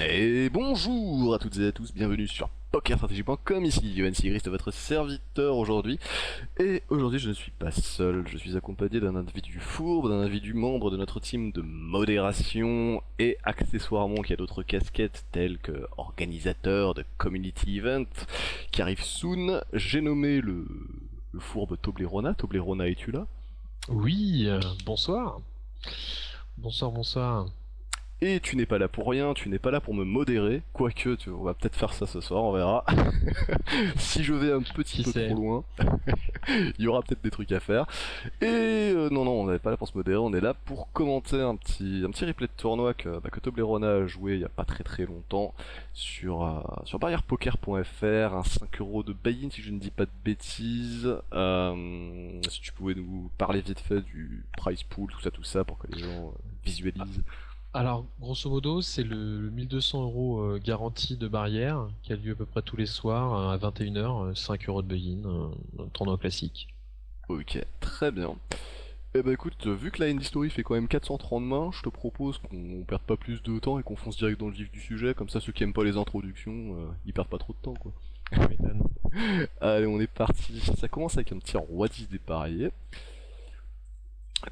Et bonjour à toutes et à tous, bienvenue sur PokerStrategy.com, ici Yoann Sigrist, votre serviteur aujourd'hui. Et aujourd'hui je ne suis pas seul, je suis accompagné d'un individu fourbe, d'un individu membre de notre team de modération et accessoirement qui a d'autres casquettes telles que organisateur de community event qui arrive soon. J'ai nommé le fourbe Toblerona. Toblerona, es-tu là? Oui, bonsoir. Bonsoir, bonsoir. Et tu n'es pas là pour rien, tu n'es pas là pour me modérer, quoique on va peut-être faire ça ce soir, on verra. Si je vais un petit Qui peu sait? trop loin, il y aura peut-être des trucs à faire. Et non, on n'est pas là pour se modérer, on est là pour commenter un petit replay de tournoi que Toblerone a joué il y a pas très longtemps sur barrièrepoker.fr, un 5€ de buy-in si je ne dis pas de bêtises. Si tu pouvais nous parler vite fait du price pool, tout ça, pour que les gens visualisent. Alors, grosso modo, c'est le 1200 € garantie de barrière qui a lieu à peu près tous les soirs à 21h, 5 € de buy-in, un tournoi classique. Ok, très bien. Eh ben écoute, vu que la End Story fait quand même 430 mains, je te propose qu'on perde pas plus de temps et qu'on fonce direct dans le vif du sujet, comme ça ceux qui aiment pas les introductions, ils perdent pas trop de temps quoi. Tu m'étonnes. Allez, on est parti. Ça commence avec un petit roi 10 dépareillé.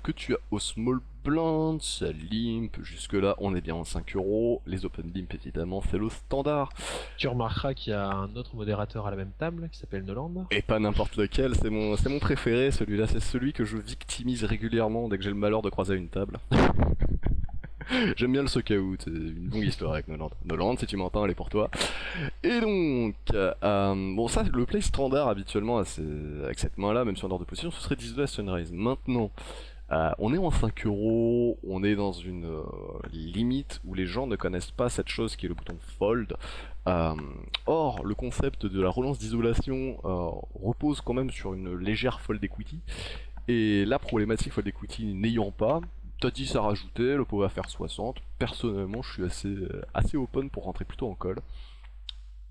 Que tu as au small blind, ça limp, jusque là on est bien en 5€, les open limp évidemment c'est le standard. Tu remarqueras qu'il y a un autre modérateur à la même table qui s'appelle Noland. Et pas n'importe lequel, c'est mon préféré celui-là, c'est celui que je victimise régulièrement dès que j'ai le malheur de croiser une table. J'aime bien le soak out, c'est une longue histoire avec Noland. Noland, si tu m'entends, elle est pour toi. Et donc, bon ça, le play standard habituellement avec cette main-là, même sur un ordre de position, ce serait 10 à Sunrise. Maintenant, on est en 5€, on est dans une limite où les gens ne connaissent pas cette chose qui est le bouton fold. Or, le concept de la relance d'isolation repose quand même sur une légère fold equity. Et la problématique fold equity n'ayant pas, t'as 10 à rajouter, le pot va faire 60. Personnellement, je suis assez open pour rentrer plutôt en call.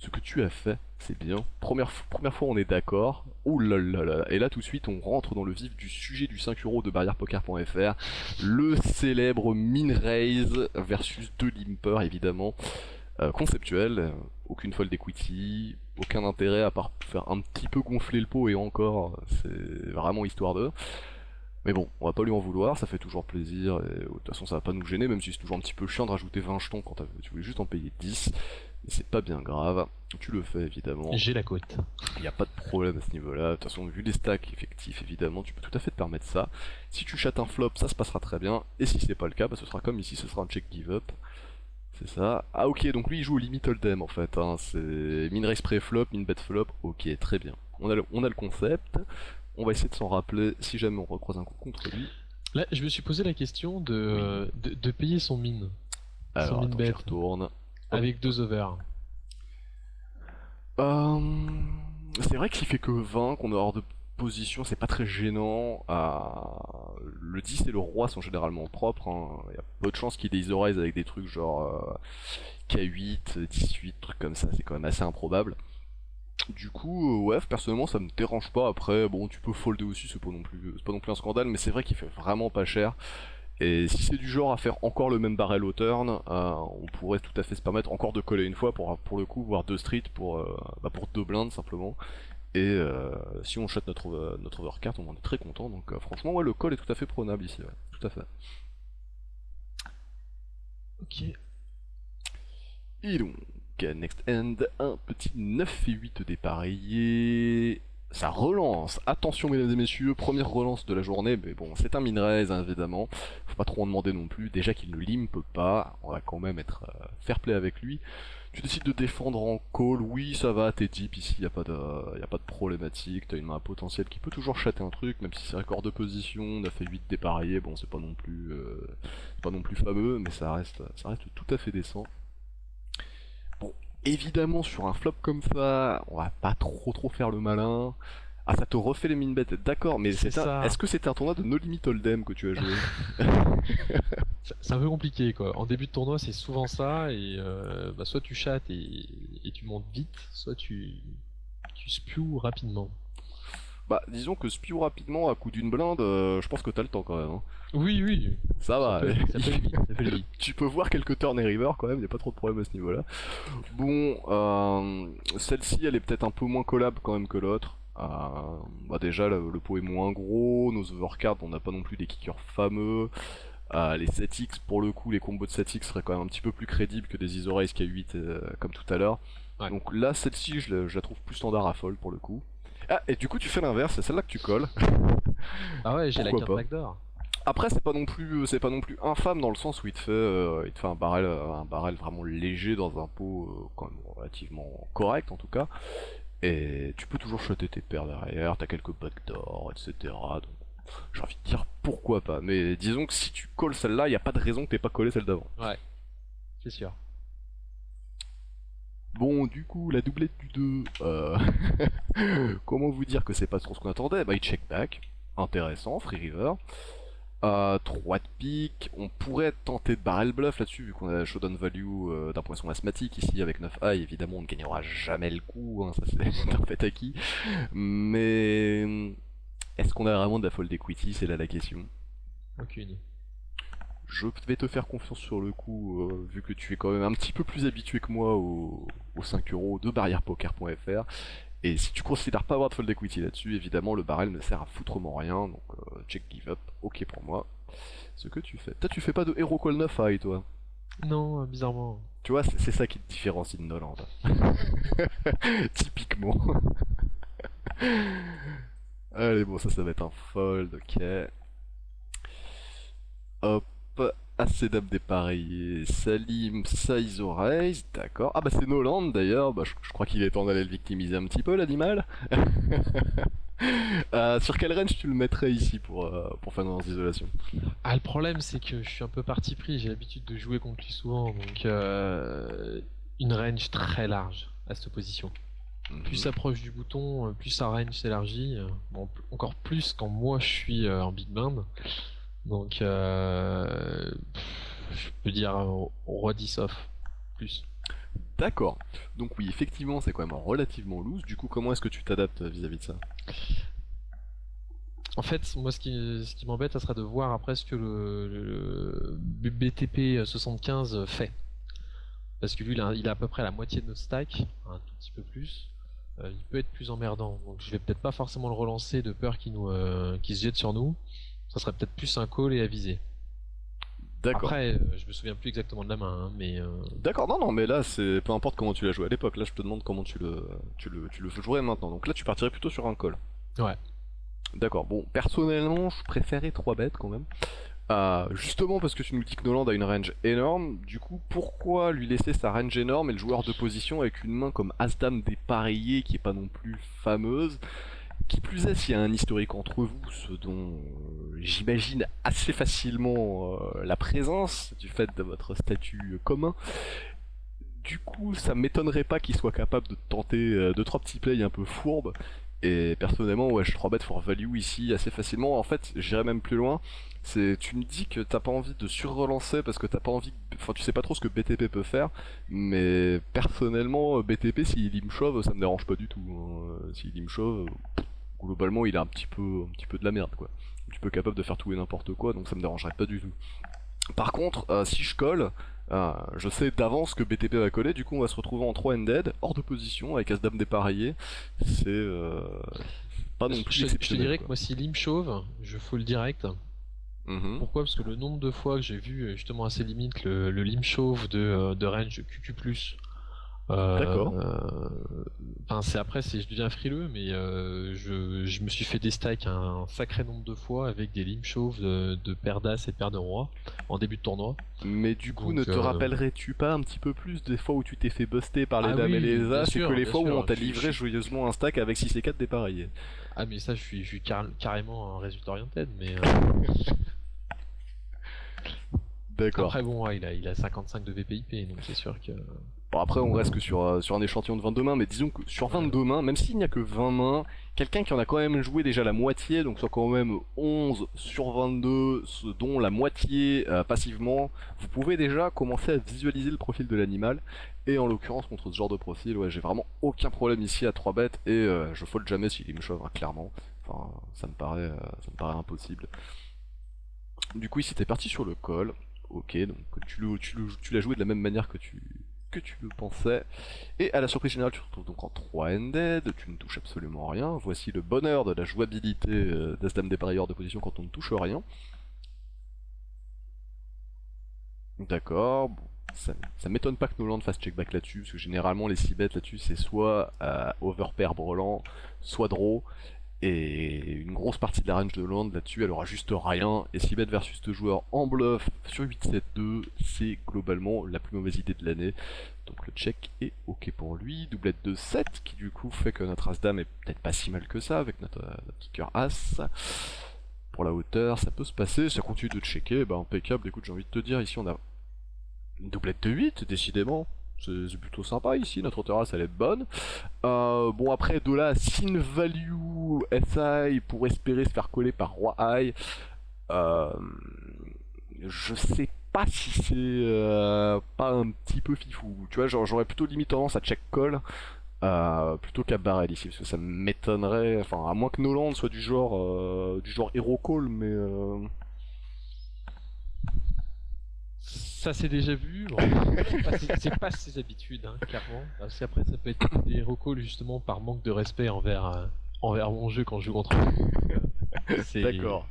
Ce que tu as fait, c'est bien. Première fois, on est d'accord. Ouh là là là. Et là, tout de suite, on rentre dans le vif du sujet du 5€ de barrièrepoker.fr. Le célèbre min raise versus 2 limpers, évidemment. Conceptuel. Aucune fold equity. Aucun intérêt à part faire un petit peu gonfler le pot et encore, c'est vraiment histoire de. Mais bon, on va pas lui en vouloir, ça fait toujours plaisir, et de toute façon ça va pas nous gêner, même si c'est toujours un petit peu chiant de rajouter 20 jetons quand tu voulais juste en payer 10, mais c'est pas bien grave, tu le fais évidemment, J'ai la côte. il n'y a pas de problème à ce niveau-là, de toute façon vu les stacks effectifs évidemment, tu peux tout à fait te permettre ça, si tu chattes un flop ça se passera très bien, et si c'est pas le cas, bah ce sera comme ici, ce sera un check give up, c'est ça. Ah ok, donc lui il joue au limit hold'em en fait, hein. C'est min raise pré-flop, min bet flop, ok très bien, on a le concept. On va essayer de s'en rappeler si jamais on recroise un coup contre lui. Là, je me suis posé la question de payer son min. Son Alors min attends, j'y bet. retourne. Avec 2 over. Euh, c'est vrai qu'il fait que 20, qu'on est hors de position, c'est pas très gênant. Le 10 et le roi sont généralement propres, hein. Il y a peu de chances qu'il déisorise avec des trucs genre K8, 18, trucs comme ça, c'est quand même assez improbable. Du coup, ouais, personnellement ça me dérange pas. Après, bon, tu peux folder aussi, c'est pas non plus un scandale, mais c'est vrai qu'il fait vraiment pas cher. Et si c'est du genre à faire encore le même barrel au turn, on pourrait tout à fait se permettre encore de coller une fois pour le coup, voir 2 streets pour 2 blindes simplement. Et si on shot notre overcard, on en est très content. Donc franchement, ouais, le call est tout à fait prenable ici, ouais, tout à fait. Ok. Et donc, next end, un petit 9 et 8 dépareillé. Ça relance, attention mesdames et messieurs, première relance de la journée, mais bon, c'est un min raise hein, évidemment, faut pas trop en demander non plus, déjà qu'il ne limpe pas, on va quand même être fair play avec lui. Tu décides de défendre en call, oui ça va, t'es deep ici, y a pas de problématique, t'as une main potentielle qui peut toujours chatter un truc, même si c'est record de position, 9 et 8 dépareillé, bon c'est pas non plus fameux, mais ça reste tout à fait décent. Bon, évidemment, sur un flop comme ça, on va pas trop faire le malin. Ah, ça te refait les min bets, d'accord, mais C'est ça. est-ce que c'était un tournoi de No Limit Hold'em que tu as joué? C'est un peu compliqué quoi. En début de tournoi c'est souvent ça et soit tu chattes et tu montes vite, soit tu spews rapidement. Bah, disons que Spiou rapidement à coup d'une blinde, je pense que t'as le temps quand même, hein. Oui, oui, Ça va, ça peut aller vite, ça peut aller vite. tu peux voir quelques turn et river quand même, y a pas trop de problème à ce niveau-là. Bon, celle-ci elle est peut-être un peu moins collab quand même que l'autre. Bah déjà le pot est moins gros, nos overcards on n'a pas non plus des kickers fameux. Les 7x pour le coup, les combos de 7x seraient quand même un petit peu plus crédibles que des Iso Race K8 comme tout à l'heure. Ouais. Donc là celle-ci je la trouve plus standard à fold pour le coup. Ah et du coup tu fais l'inverse, c'est celle-là que tu colles. Ah ouais, j'ai la Pourquoi carte pas. backdoor. Après c'est pas non plus infâme dans le sens où il te fait un barrel vraiment léger dans un pot quand même relativement correct en tout cas. Et tu peux toujours shotter tes paires derrière, t'as quelques backdoors, etc. Donc j'ai envie de dire pourquoi pas. Mais disons que si tu colles celle-là, y a pas de raison que t'aies pas collé celle d'avant. Ouais, c'est sûr. Bon, du coup, la doublette du 2, comment vous dire que c'est pas trop ce qu'on attendait? Bah, il check back, intéressant, free river. 3 de pique, on pourrait tenter de barrel bluff là-dessus, vu qu'on a showdown value d'un poisson asthmatique ici avec 9 high, évidemment on ne gagnera jamais le coup, hein, ça c'est un fait acquis. Mais est-ce qu'on a vraiment de la fold equity? C'est là la question. Aucune. Je vais te faire confiance sur le coup, vu que tu es quand même un petit peu plus habitué que moi aux 5 euros de barrièrepoker.fr. Et si tu considères pas avoir de fold equity là-dessus, évidemment le barrel ne sert à foutrement rien, donc check give up, ok pour moi. Ce que tu fais. Toi tu fais pas de hero call 9 high toi. Non, bizarrement. Tu vois, c'est ça qui te différencie de Noland. Typiquement. Allez bon ça va être un fold, ok. Hop, assez dame dépareillée, Salim, Saizo Raise, d'accord. Ah bah c'est Noland d'ailleurs, bah, je crois qu'il est temps d'aller le victimiser un petit peu l'animal. Sur quel range tu le mettrais ici pour faire dans isolation? Ah, le problème, c'est que je suis un peu parti pris. J'ai l'habitude de jouer contre lui souvent, donc une range très large à cette position. Plus ça approche du bouton, plus sa range s'élargit. Bon, encore plus quand moi je suis en big blind. Donc, je peux dire au roi 10 off. Plus. D'accord. Donc oui, effectivement, c'est quand même relativement loose. Du coup, comment est-ce que tu t'adaptes vis-à-vis de ça? En fait, moi, ce qui m'embête, ça serait de voir après ce que le BTP 75 fait. Parce que lui, il a à peu près la moitié de notre stack, un tout petit peu plus. Il peut être plus emmerdant. Donc, je vais peut-être pas forcément le relancer de peur qu'il se jette sur nous. Ça serait peut-être plus un call et aviser. D'accord. Après, je me souviens plus exactement de la main, hein, mais D'accord, non, non, mais là, c'est peu importe comment tu l'as joué à l'époque. Là, je te demande comment tu le jouerais maintenant. Donc là, tu partirais plutôt sur un call. ouais. D'accord, bon, personnellement, je préférais 3 bêtes quand même. Justement parce que tu nous dis que Noland a une range énorme, du coup, pourquoi lui laisser sa range énorme et le joueur de position avec une main comme As-Dame dépareillée qui est pas non plus fameuse? Qui plus est, s'il y a un historique entre vous, ce dont j'imagine assez facilement la présence du fait de votre statut commun, du coup, ça m'étonnerait pas qu'il soit capable de tenter 2-3 petits plays un peu fourbes. Et personnellement, ouais, je 3 bet for value ici assez facilement. En fait, j'irais même plus loin. Tu me dis que t'as pas envie de sur-relancer parce que t'as pas envie. Enfin, tu sais pas trop ce que BTP peut faire. Mais personnellement, BTP, s'il lim shove, ça me dérange pas du tout, hein. S'il lim shove, globalement, il est un petit peu de la merde, quoi. Un petit peu capable de faire tout et n'importe quoi, donc ça me dérangerait pas du tout. Par contre, si je colle, je sais d'avance que BTP va coller, du coup on va se retrouver en 3 ended, hors de position, avec As-Dame dépareillé. C'est pas non plus Je te exceptionnel, dirais que quoi. moi, si il me chauve, je full direct. Mhm. Pourquoi? Parce que le nombre de fois que j'ai vu justement à ses limites le lim chauve de range QQ+, D'accord. enfin je deviens frileux, mais je me suis fait des stacks un sacré nombre de fois avec des lim chauves de paire d'as et de paire de roi en début de tournoi. Mais du coup, ne Donc, te rappellerais-tu pas un petit peu plus des fois où tu t'es fait buster par les ah dames et oui, les bien as, et que sûr, les bien fois où on sûr. t'a livré joyeusement un stack avec 6 et 4 dépareillés? Ah mais ça, je suis carrément un résultat oriented, mais D'accord. après bon, ouais, il a 55 de VPIP, donc c'est sûr que Bon après on reste que sur un échantillon de 22 mains, mais disons que sur ouais. 22 mains, même s'il n'y a que 20 mains, quelqu'un qui en a quand même joué déjà la moitié, donc soit quand même 11 sur 22, dont la moitié passivement, vous pouvez déjà commencer à visualiser le profil de l'animal, et en l'occurrence contre ce genre de profil, ouais j'ai vraiment aucun problème ici à 3 bêtes, et je fold jamais s'il me chauffe, hein, clairement. Enfin, ça me paraît impossible. Du coup, ici, t'es parti sur le call. Ok, donc tu l'as joué de la même manière que tu le pensais. Et à la surprise générale, tu te retrouves donc en 3 ended, tu ne touches absolument rien. Voici le bonheur de la jouabilité d'As-Dame dépareilleur de position quand on ne touche rien. D'accord, bon, ça m'étonne pas que Noland fasse check back là-dessus, parce que généralement les 6 bêtes là-dessus c'est soit overpair Brelan, soit draw, et une grosse partie de la range de Noland là-dessus elle aura juste rien, et 6 bêtes versus 2 joueurs en bluff sur 8-7-2, c'est globalement la plus mauvaise idée de l'année. Donc le check est ok pour lui, doublette de 7 qui du coup fait que notre As-Dame est peut-être pas si mal que ça avec notre petit cœur As. Pour la hauteur, ça peut se passer, ça continue de checker, bah impeccable, écoute j'ai envie de te dire, ici on a une doublette de 8, décidément. C'est plutôt sympa ici, notre terrasse elle est bonne. Bon après de là, Sin Value SI pour espérer se faire coller par Roi High. Euh, je sais pas si c'est pas un petit peu fifou. Tu vois, j'aurais plutôt limite tendance à check call plutôt qu'à barrel ici, parce que ça m'étonnerait, enfin à moins que Noland soit du genre hero call, mais Ça c'est déjà vu, bon, c'est pas ses habitudes, hein, clairement. Parce qu'après ça peut être des recalls justement par manque de respect envers mon jeu quand je joue contre lui. C'est... d'accord.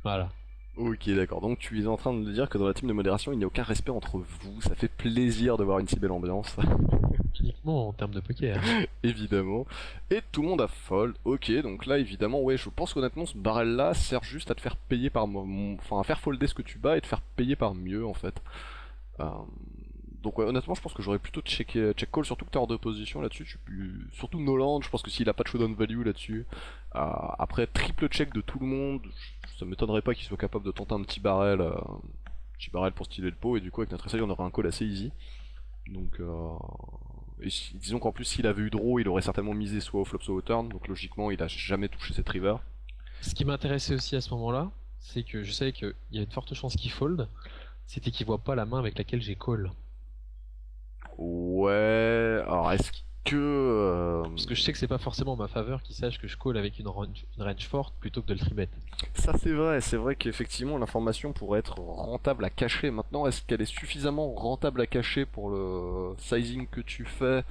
Voilà. Ok, d'accord. Donc tu es en train de me dire que dans la team de modération, il n'y a aucun respect entre vous. Ça fait plaisir de voir une si belle ambiance, Uniquement en termes de poker. évidemment. Et tout le monde a fold. Ok, donc là, évidemment, ouais, je pense qu'honnêtement, ce barrel-là sert juste à te faire payer par... Enfin, à faire folder ce que tu bats et te faire payer par mieux, en fait. Euh, Donc ouais, honnêtement, je pense que j'aurais plutôt check call, surtout que t'es hors de position là-dessus. Surtout Noland, je pense que s'il a pas de showdown value là-dessus. Après, triple check de tout le monde, ça m'étonnerait pas qu'il soit capable de tenter un petit barrel pour styler le pot, et du coup avec notre essai on aurait un call assez easy. Donc disons qu'en plus s'il avait eu draw, il aurait certainement misé soit au flop soit au turn, donc logiquement il a jamais touché cette river. Ce qui m'intéressait aussi à ce moment-là, c'est que je savais qu'il y avait de fortes chances qu'il fold, c'était qu'il voit pas la main avec laquelle j'ai call. Ouais, alors est-ce que... Parce que je sais que c'est pas forcément en ma faveur qu'il sache que je call avec une range forte plutôt que de le tribet. Ça c'est vrai qu'effectivement l'information pourrait être rentable à cacher. Maintenant, est-ce qu'elle est suffisamment rentable à cacher pour le sizing que tu fais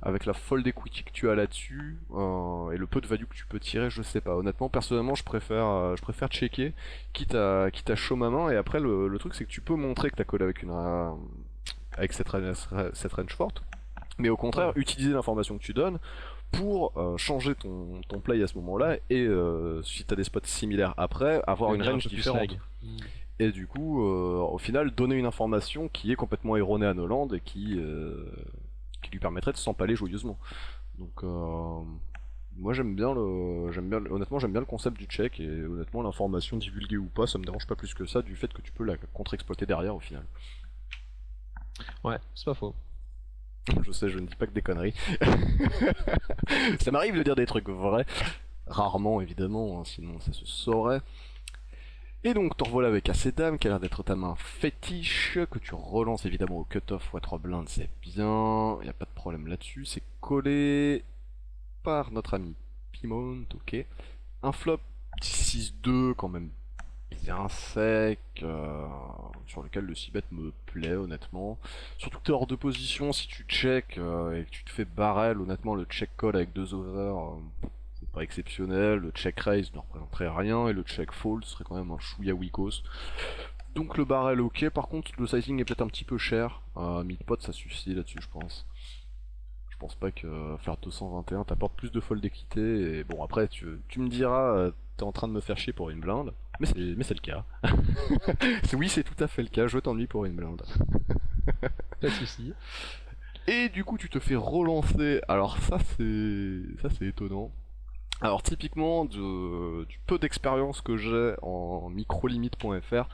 avec la fold equity que tu as là-dessus et le peu de value que tu peux tirer, je sais pas. Honnêtement, personnellement, je préfère checker, quitte à show ma main. Et après, le truc c'est que tu peux montrer que t'as call avec cette range forte, mais au contraire, utiliser l'information que tu donnes pour changer ton play à ce moment-là et si t'as des spots similaires après, avoir une Devenir un range peu plus différente. lag. Et du coup, au final, donner une information qui est complètement erronée à Noland et qui lui permettrait de s'empaler joyeusement. Donc, moi honnêtement, j'aime bien le concept du check et honnêtement, l'information divulguée ou pas, ça me dérange pas plus que ça du fait que tu peux la contre-exploiter derrière au final. Ouais, c'est pas faux. Je sais, je ne dis pas que des conneries. Ça m'arrive de dire des trucs vrais. Rarement, évidemment, hein, sinon ça se saurait. Et donc, t'en revoilà avec assez dames, qui a l'air d'être ta main fétiche, que tu relances évidemment au cut-off x3 blindes, c'est bien, y a pas de problème là-dessus. C'est collé par notre ami Pimont, ok. Un flop 6-2, quand même bien sec, sur lequel le 6-bet me plaît honnêtement. Surtout que t'es hors de position, si tu check et que tu te fais barrel, honnêtement le check call avec 2 over, c'est pas exceptionnel, le check raise ne représenterait rien, et le check fold serait quand même un chouïa weakos. Donc le barrel ok, par contre le sizing est peut-être un petit peu cher, mid-pot ça suffit là-dessus je pense. Je pense pas que faire 221 t'apporte plus de fold d'équité, et bon après tu me diras, t'es en train de me faire chier pour une blinde, mais c'est le cas. Oui, c'est tout à fait le cas, je t'ennuie pour une blinde. Pas de soucis. Et du coup, tu te fais relancer. Alors ça c'est étonnant. Alors typiquement, du peu d'expérience que j'ai en microlimite.fr,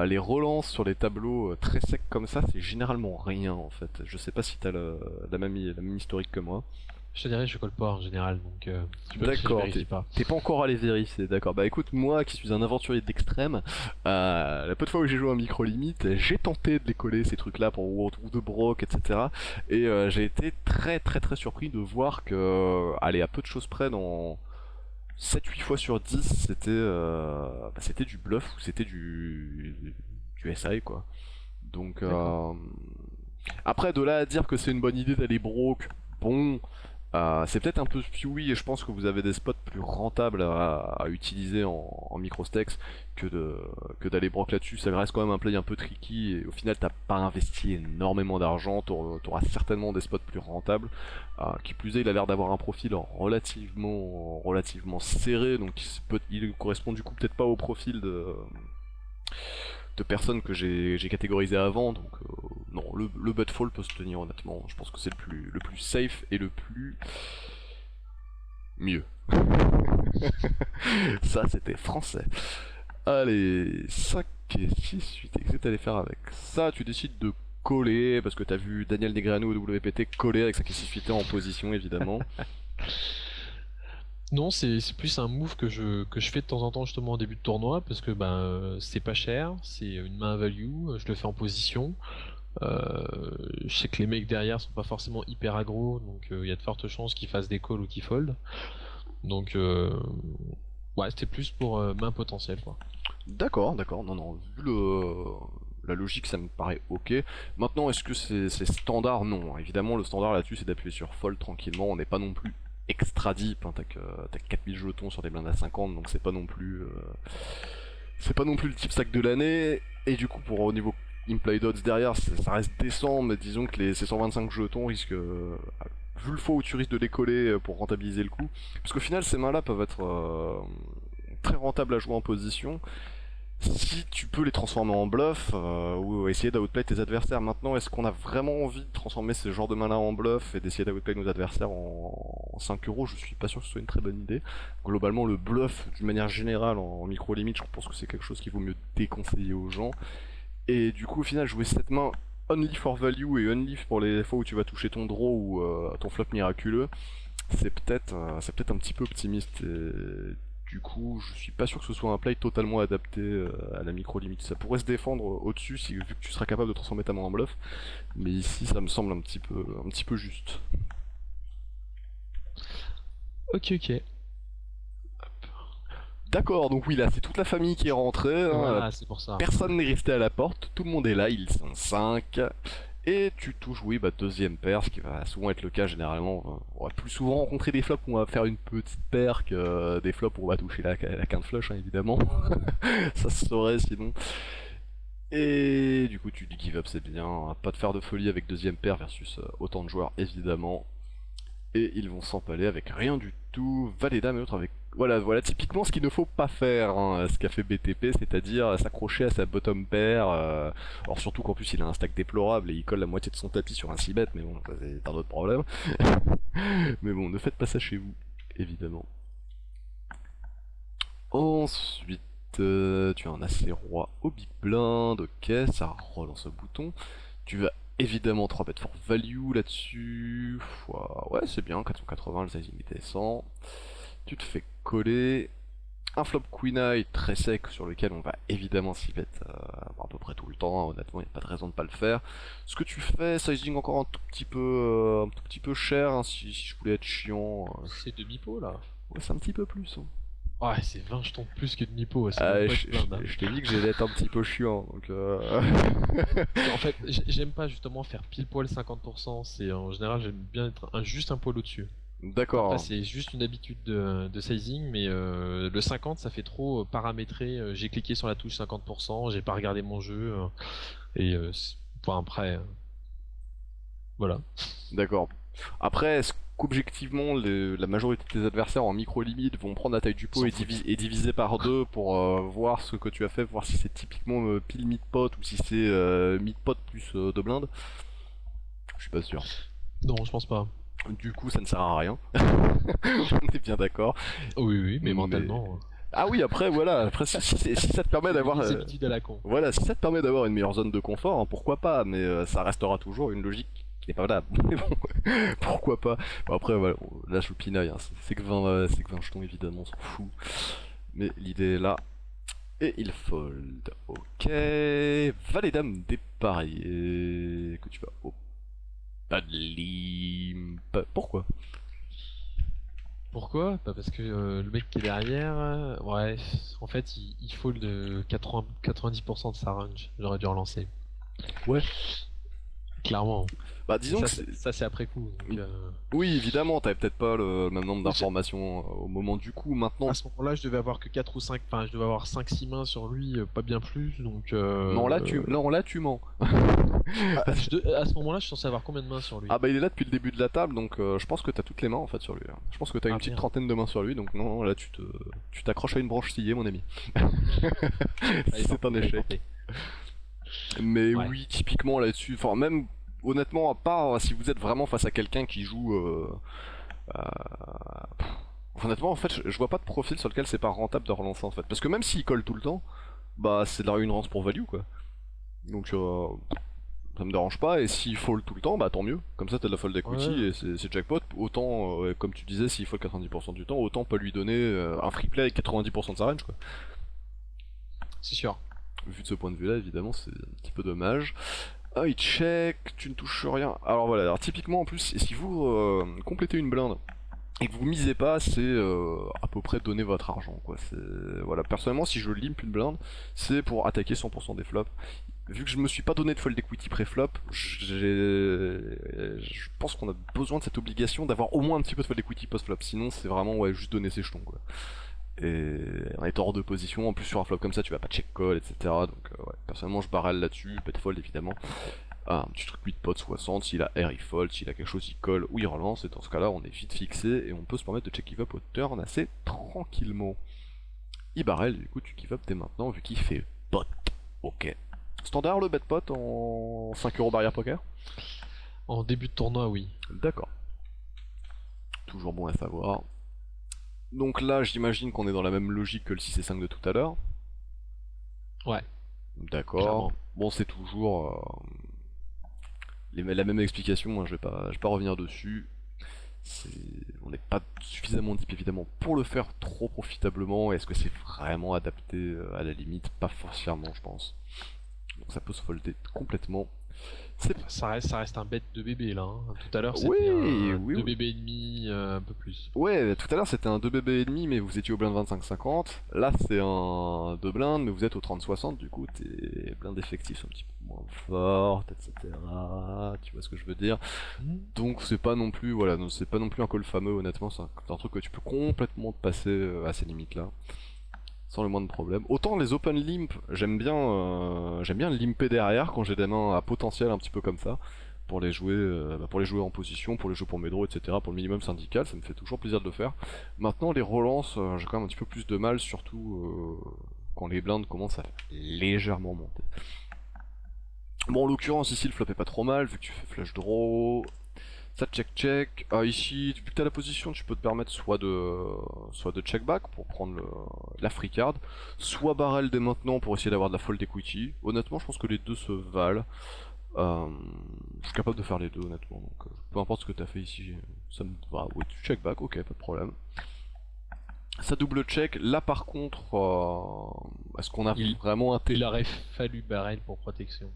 les relances sur les tableaux très secs comme ça, c'est généralement rien en fait. Je sais pas si t'as la même historique que moi. Je te dirais, je colle pas en général, donc je D'accord, vérifie pas. t'es pas encore allé vérifier, d'accord. Bah écoute, moi qui suis un aventurier d'extrême, la peu de fois où j'ai joué à Micro Limite, j'ai tenté de les coller ces trucs-là pour ou de broc, etc. Et j'ai été très très très surpris de voir que, allez, à peu de choses près, dans 7-8 fois sur 10, c'était du bluff ou c'était du SI quoi. Donc D'accord. après de là à dire que c'est une bonne idée d'aller broke, bon, c'est peut-être un peu spewy et je pense que vous avez des spots plus rentables à utiliser en microstex que d'aller broke là-dessus. Ça reste quand même un play un peu tricky et au final t'as pas investi énormément d'argent, t'auras certainement des spots plus rentables. Qui plus est, il a l'air d'avoir un profil relativement serré, donc il correspond du coup peut-être pas au profil de personnes que j'ai catégorisé avant, donc non, le Butfall peut se tenir honnêtement, je pense que c'est le plus safe et le plus mieux. Ça c'était français. Allez, 5 et 6, 8, qu'est-ce que t'allais faire avec ça? Tu décides de coller, parce que t'as vu Daniel Negreanu au WPT coller avec sa cassicité en position évidemment. Non, c'est plus un move que je fais de temps en temps justement en début de tournoi parce que c'est pas cher, c'est une main value, je le fais en position. Je sais que les mecs derrière sont pas forcément hyper aggro, donc il y a de fortes chances qu'ils fassent des calls ou qu'ils fold. Donc ouais, c'était plus pour main potentielle quoi. D'accord, d'accord, non, non, vu la logique, ça me paraît ok. Maintenant, est-ce que c'est standard? Non, évidemment, le standard là-dessus, c'est d'appuyer sur fold tranquillement, on n'est pas non plus extra deep, hein. T'as 4000 jetons sur des blindes à 50, donc c'est pas non plus le type sac de l'année, et du coup, pour au niveau implied odds derrière, ça reste décent, mais disons que ces 125 jetons risquent, vu le fois où tu risques de les coller pour rentabiliser le coup, parce qu'au final, ces mains-là peuvent être très rentables à jouer en position, si tu peux les transformer en bluff ou essayer d'outplay tes adversaires. Maintenant, est-ce qu'on a vraiment envie de transformer ce genre de main-là en bluff et d'essayer d'outplay nos adversaires en 5 euros? Je suis pas sûr que ce soit une très bonne idée. Globalement, le bluff, d'une manière générale, en micro-limite, je pense que c'est quelque chose qu'il vaut mieux déconseiller aux gens. Et du coup, au final, jouer cette main only for value et only pour les fois où tu vas toucher ton draw ou ton flop miraculeux, c'est peut-être un petit peu optimiste. Et du coup, je suis pas sûr que ce soit un play totalement adapté à la micro limite. Ça pourrait se défendre au-dessus vu que tu seras capable de transformer ta main en bluff, mais ici ça me semble un petit peu juste. Ok, ok. D'accord, donc oui là c'est toute la famille qui est rentrée, hein. Voilà, c'est pour ça. Personne n'est resté à la porte, tout le monde est là, ils sont 5. Et tu touches, oui, bah deuxième paire, ce qui va souvent être le cas généralement. On va plus souvent rencontrer des flops où on va faire une petite paire que des flops où on va toucher la quinte flush, hein, évidemment. Ça se saurait sinon. Et du coup, tu dis give up, c'est bien. Pas de faire de folie avec deuxième paire versus autant de joueurs, évidemment. Et ils vont s'empaler avec rien du tout. Valet dame et autres avec. Voilà, voilà typiquement ce qu'il ne faut pas faire, hein, ce qu'a fait BTP, c'est-à-dire s'accrocher à sa bottom pair. Alors surtout qu'en plus il a un stack déplorable et il colle la moitié de son tapis sur un 6-bet, mais bon, ça, c'est un autre problème. Mais bon, ne faites pas ça chez vous, évidemment. Ensuite, tu as un assez roi au big blind, ok, ça relance un bouton. Tu vas évidemment 3 bêtes for value là-dessus. Ouais, c'est bien, 480, le sizing est décent. Tu te fais coller. Un flop queen eye très sec sur lequel on va évidemment s'y mettre à peu près tout le temps, hein. Honnêtement il n'y a pas de raison de pas le faire. Ce que tu fais, sizing encore un tout petit peu cher, hein, si je voulais être chiant. C'est demi-pot là. Ouais, c'est un petit peu plus, hein. Ouais, c'est 20 jetons de plus que demi-pot, c'est Ah, même pas une blinde, hein. je t'ai dit que j'allais être un petit peu chiant, donc En fait, j'aime pas justement faire pile poil 50%, c'est en général j'aime bien être juste un poil au-dessus. Après, D'accord. c'est juste une habitude de sizing, mais le 50 ça fait trop paramétrer. J'ai cliqué sur la touche 50%, j'ai pas regardé mon jeu, enfin après, voilà. D'accord. Après, est-ce qu'objectivement, la majorité de tes adversaires en micro-limite vont prendre la taille du pot S'en et, foutent. et diviser par deux pour voir ce que tu as fait, voir si c'est typiquement pile mid-pot ou si c'est mid-pot plus deux blindes? Je suis pas sûr. Non, je pense pas. Du coup, ça ne sert à rien. On est bien d'accord. Oh, oui, oui, mais Mais mentalement, ah oui, après voilà, après si ça te permet d'avoir des habitudes à la con. voilà, si ça te permet d'avoir une meilleure zone de confort, hein, pourquoi pas, mais ça restera toujours une logique qui n'est pas valable. Mais bon, pourquoi pas. Bon, après, voilà, on lâche le pinaille, hein. C'est que 20, c'est que 20 jetons, évidemment, on s'en fout. Mais l'idée est là. Et il fold. Ok. Valet dame dépareillé. Que tu vas. Oh, pas de limp. Pourquoi? Pourquoi? Bah parce que le mec qui est derrière, ouais, en fait, il fold de 90% de sa range. J'aurais dû relancer. Ouais. Clairement. Bah, disons Ça, que c'est. ça c'est après coup. Donc, Oui, évidemment, t'avais peut-être pas le même nombre Oui, d'informations au moment du coup. Maintenant, à ce moment-là, je devais avoir que 4 ou 5, enfin, je devais avoir 5-6 mains sur lui, pas bien plus, donc... non, là, tu mens. À ce moment-là, je suis censé avoir combien de mains sur lui? Ah bah il est là depuis le début de la table, donc je pense que t'as toutes les mains en fait sur lui, là. Je pense que t'as une Ah, petite merde. trentaine de mains sur lui, donc non, là tu t'accroches à une branche sciée, mon ami. Allez, C'est un allez, échec. tentez. Mais Ouais. oui, typiquement là-dessus, enfin même honnêtement, à part si vous êtes vraiment face à quelqu'un qui joue... honnêtement, en fait, je vois pas de profil sur lequel c'est pas rentable de relancer en fait. Parce que même s'il colle tout le temps, bah c'est de la réunirance pour value quoi. Donc ça me dérange pas, et s'il fold tout le temps, bah tant mieux. Comme ça t'as de la fold equity Ouais, et c'est jackpot. Autant, comme tu disais, s'il fold 90% du temps, autant pas lui donner un free play avec 90% de sa range quoi. c'est sûr. Vu de ce point de vue là, évidemment, c'est un petit peu dommage. Ah, il check, tu ne touches rien. Alors voilà, alors typiquement en plus, si vous complétez une blinde et que vous misez pas, c'est à peu près donner votre argent quoi. Voilà, personnellement, si je limp une blinde, c'est pour attaquer 100% des flops. Vu que je me suis pas donné de fold equity pré-flop, je pense qu'on a besoin de cette obligation d'avoir au moins un petit peu de fold equity post-flop. Sinon, c'est vraiment ouais, juste donner ses jetons quoi. Et en étant hors de position, en plus sur un flop comme ça, tu vas pas check call, etc. Donc ouais, personnellement, je barrel là-dessus, bet fold évidemment. Ah, un petit truc 8 pot 60, s'il a air il fold, s'il a quelque chose il colle ou il relance, et dans ce cas-là, on est vite fixé et on peut se permettre de check give up au turn assez tranquillement. Il barrel, du coup, tu give up dès maintenant vu qu'il fait pot. Ok. Standard le bet pot en 5€ barrière poker? En début de tournoi, oui. D'accord. Toujours bon à savoir. Donc là, j'imagine qu'on est dans la même logique que le 6 et 5 de tout à l'heure. Ouais, D'accord. clairement. Bon, c'est toujours la même explication, hein, je vais pas revenir dessus. On n'est pas suffisamment deep évidemment pour le faire trop profitablement. Est-ce que c'est vraiment adapté à la limite? Pas forcément, je pense. Donc ça peut se folder complètement. C'est Ça reste un bet de bébé là, hein. Tout à l'heure, Oui, c'était oui, un oui. 2 bébés et demi, un peu plus. Ouais, tout à l'heure c'était un 2 BB et demi, mais vous étiez au blind 25-50. Là c'est un 2 blind, mais vous êtes au 30-60, du coup tes blindes effectifs sont un petit peu moins fortes, etc. Tu vois ce que je veux dire? Donc c'est pas non plus, voilà, c'est pas non plus un call fameux, honnêtement, c'est un truc que tu peux complètement te passer à ces limites-là, sans le moindre problème. Autant les open limp, j'aime bien limper derrière quand j'ai des mains à potentiel un petit peu comme ça, pour les jouer en position, pour les jouer pour mes draws, etc. Pour le minimum syndical, ça me fait toujours plaisir de le faire. Maintenant les relances, j'ai quand même un petit peu plus de mal, surtout quand les blindes commencent à légèrement monter. Bon, en l'occurrence ici le flop est pas trop mal, vu que tu fais flush draw. Ça check. Ah, ici, vu que t'as la position, tu peux te permettre soit de check back pour prendre la free card, soit barrel dès maintenant pour essayer d'avoir de la fold equity. Honnêtement, je pense que les deux se valent. Je suis capable de faire les deux, honnêtement. Donc, peu importe ce que t'as fait ici, ça me va. Oui, tu check back, ok, pas de problème. Ça double check. Là, par contre, est-ce qu'on a Il, vraiment un il aurait fallu barrel pour protection.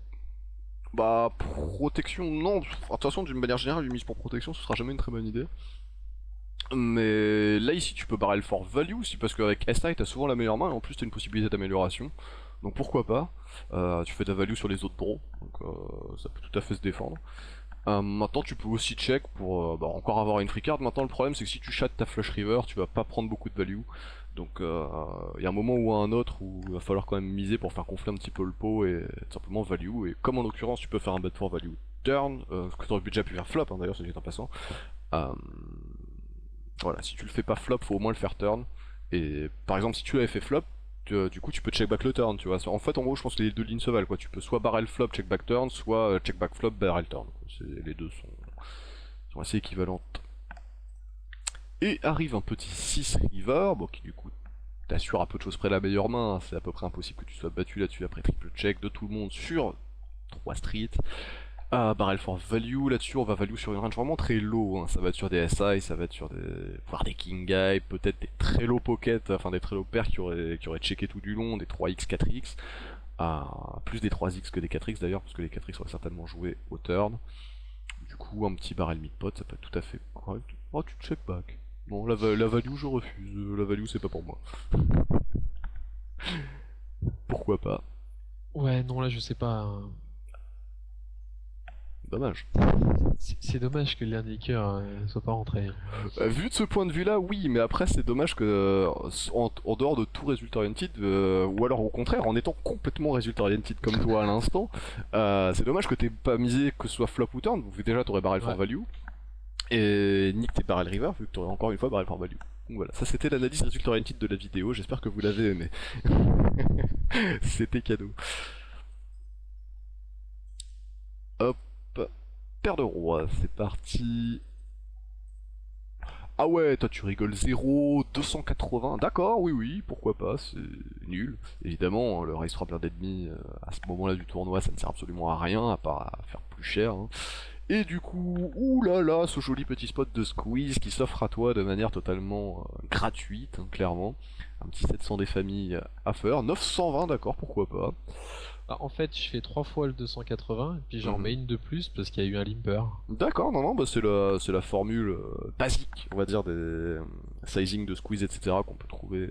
Bah, protection, non. Enfin, de toute façon, d'une manière générale, une mise pour protection, ce sera jamais une très bonne idée. Mais là, ici, tu peux barrel for value aussi, parce qu'avec SI, t'as souvent la meilleure main, et en plus, t'as une possibilité d'amélioration. Donc pourquoi pas. Tu fais de la value sur les autres draws, donc ça peut tout à fait se défendre. Maintenant, tu peux aussi check pour encore avoir une free card. Maintenant, le problème, c'est que si tu chattes ta flush river, tu vas pas prendre beaucoup de value. Donc, il y a un moment ou un autre où il va falloir quand même miser pour faire gonfler un petit peu le pot et tout simplement value. Et comme en l'occurrence, tu peux faire un bet for value turn, ce que tu aurais déjà pu faire flop, hein, d'ailleurs, c'est en passant. Euh, voilà, si tu le fais pas flop, faut au moins le faire turn. Et par exemple, si tu l'avais fait flop, du coup, tu peux check back le turn, tu vois. En fait, en gros, je pense que les deux lignes se valent, quoi. Tu peux soit barrel flop, check back turn, soit check back flop, barrel turn. Les deux sont assez équivalentes. Et arrive un petit 6 river, bon, qui du coup t'assure à peu de choses près la meilleure main. C'est à peu près impossible que tu sois battu là-dessus après triple check de tout le monde sur 3 streets. Barrel for value, là-dessus on va value sur une range vraiment très low, hein. Ça va être sur des SI, ça va être sur des... voire des King Guy, peut-être des très low pocket, enfin des très low pairs qui auraient checké tout du long, des 3x, 4x, plus des 3x que des 4x d'ailleurs, parce que les 4x auraient certainement joué au turn. Du coup un petit barrel mid-pot, ça peut être tout à fait correct. Oh tu check back. Bon la value je refuse, la value c'est pas pour moi. Pourquoi pas? Ouais, non, là, je sais pas, hein. Dommage. C'est dommage que le Lineker soit pas rentré, hein. Vu de ce point de vue-là, oui, mais après c'est dommage que en dehors de tout résultat oriented, ou alors au contraire en étant complètement résultat oriented comme toi à l'instant, c'est dommage que t'aies pas misé que ce soit flop ou turn, vu que déjà t'aurais barrel for Ouais. value, et nique tes barrel river, vu que t'aurais encore une fois barrel for value. Donc voilà, ça c'était l'analyse résultat oriented de la vidéo, j'espère que vous l'avez aimé. C'était cadeau. Hop, paire de rois, c'est parti. Ah ouais, toi tu rigoles 0, 280, d'accord, oui oui, pourquoi pas, c'est nul. Évidemment, le raise 3 plein d'ennemis, à ce moment-là du tournoi, ça ne sert absolument à rien, à part à faire plus cher, hein. Et du coup, oulala, ce joli petit spot de squeeze qui s'offre à toi de manière totalement gratuite, hein, clairement. Un petit 700 des familles à faire, 920, d'accord, pourquoi pas. Bah, en fait, je fais 3 fois le 280, et puis j'en Mhm. remets une de plus parce qu'il y a eu un limper. D'accord, non, non, bah c'est la formule basique, on va dire, des sizing de squeeze, etc., qu'on peut trouver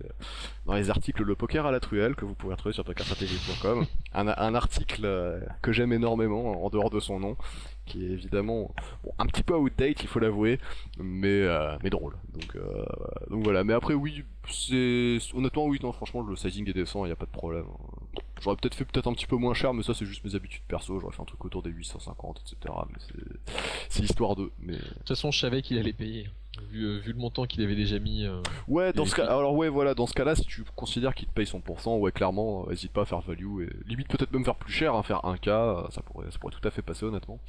dans les articles Le Poker à la Truelle, que vous pourrez retrouver sur pokerstrategy.com. Un article que j'aime énormément, en dehors de son nom, qui est évidemment bon, un petit peu outdate, il faut l'avouer, mais drôle. Donc voilà, mais après oui, honnêtement oui, non, franchement le sizing est décent, il n'y a pas de problème. J'aurais peut-être fait peut-être un petit peu moins cher, mais ça c'est juste mes habitudes perso, j'aurais fait un truc autour des 850, etc. Mais c'est histoire de. Mais... De toute façon, je savais qu'il allait payer. Vu le montant qu'il avait déjà mis. Ouais, Il dans avait ce cas, pris. alors ouais, voilà, dans ce cas-là, si tu considères qu'il te paye 100%, ouais, clairement, hésite pas à faire value et limite peut-être même faire plus cher, hein, faire 1K, ça pourrait tout à fait passer honnêtement.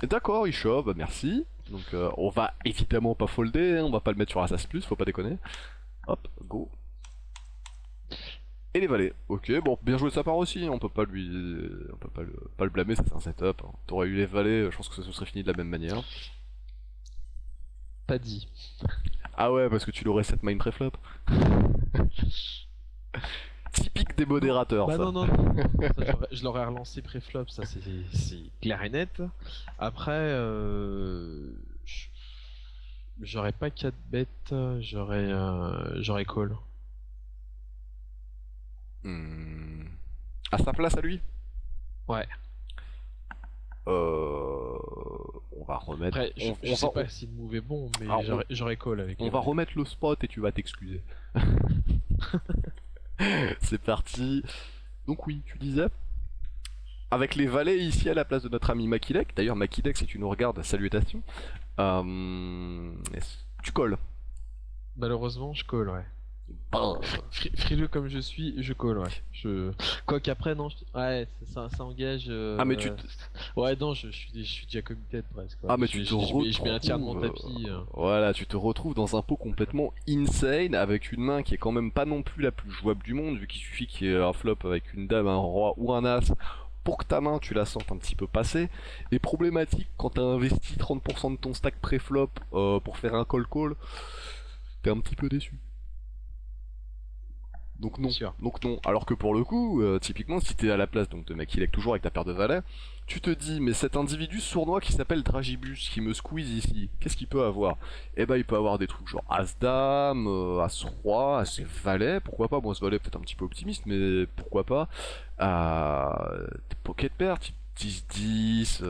D'accord, il chauffe, bah merci. Donc on va évidemment pas folder, hein, on va pas le mettre sur Assas Plus, faut pas déconner. Hop, go. Et les valets, ok, bon, bien joué de sa part aussi, hein, on peut pas le blâmer, ça c'est un setup, hein. T'aurais eu les valets, je pense que ça se serait fini de la même manière. Pas dit. Ah ouais, parce que tu l'aurais set mine préflop. Typique des Non. modérateurs, Bah ça. non, non, non, non. Ça, je l'aurais relancé pré-flop, ça c'est clair et net. Après, j'aurais pas 4 bêtes, j'aurais call. Hmm. À sa place à lui. Ouais. On va remettre. Après, je sais pas si le move est bon, mais Alors, j'aurais call avec on les va valets. remettre le spot et tu vas t'excuser. C'est parti. Donc oui, tu disais. Avec les valets ici à la place de notre ami Makilek. D'ailleurs, Makilek, si tu nous regardes, salutations. Tu colles. Malheureusement, je call, ouais. Bah, Frileux comme je suis, je call, ouais. Quoique après, non, ouais, ça engage. Ah mais Ouais, non, je suis déjà committed presque, ouais. ah mais tu te Je mets un tiers de mon retrouves, tapis. voilà, tu te retrouves dans un pot complètement insane avec une main qui est quand même pas non plus la plus jouable du monde vu qu'il suffit qu'il y ait un flop avec une dame, un roi ou un as pour que ta main tu la sentes un petit peu passer. Et problématique quand t'as investi 30% de ton stack pré-flop pour faire un call, t'es un petit peu déçu. Donc non, Sûr. donc non. Alors que pour le coup, typiquement, si t'es à la place donc de mec qui lègue toujours avec ta paire de valets, tu te dis, mais cet individu sournois qui s'appelle Dragibus, qui me squeeze ici, qu'est-ce qu'il peut avoir? Eh ben, il peut avoir des trucs genre As-Dame, As-Roi, As-Valet, pourquoi pas? Bon, ce valet peut-être un petit peu optimiste, mais pourquoi pas? Des pocket pairs, type 10-10,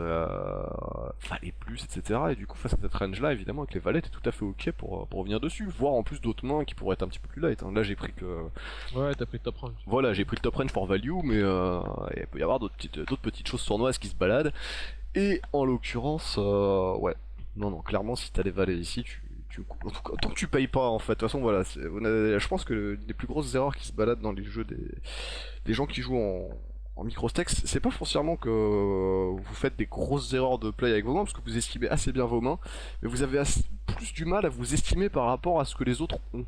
valet plus, etc. Et du coup, face à cette range-là, évidemment, avec les valets, t'es tout à fait ok pour revenir dessus, voire en plus d'autres mains qui pourraient être un petit peu plus light, hein. Là, j'ai pris que Ouais, t'as pris le top range. voilà, j'ai pris le top range for value, mais il peut y avoir d'autres petites choses sournoises qui se baladent. Et en l'occurrence, ouais, non, non, clairement, si t'as les valets ici, en tout cas, tant que tu payes pas, en fait, de toute façon, voilà, je pense que les plus grosses erreurs qui se baladent dans les jeux des gens qui jouent en micro-stacks, c'est pas foncièrement que vous faites des grosses erreurs de play avec vos mains, parce que vous estimez assez bien vos mains, mais vous avez plus du mal à vous estimer par rapport à ce que les autres ont.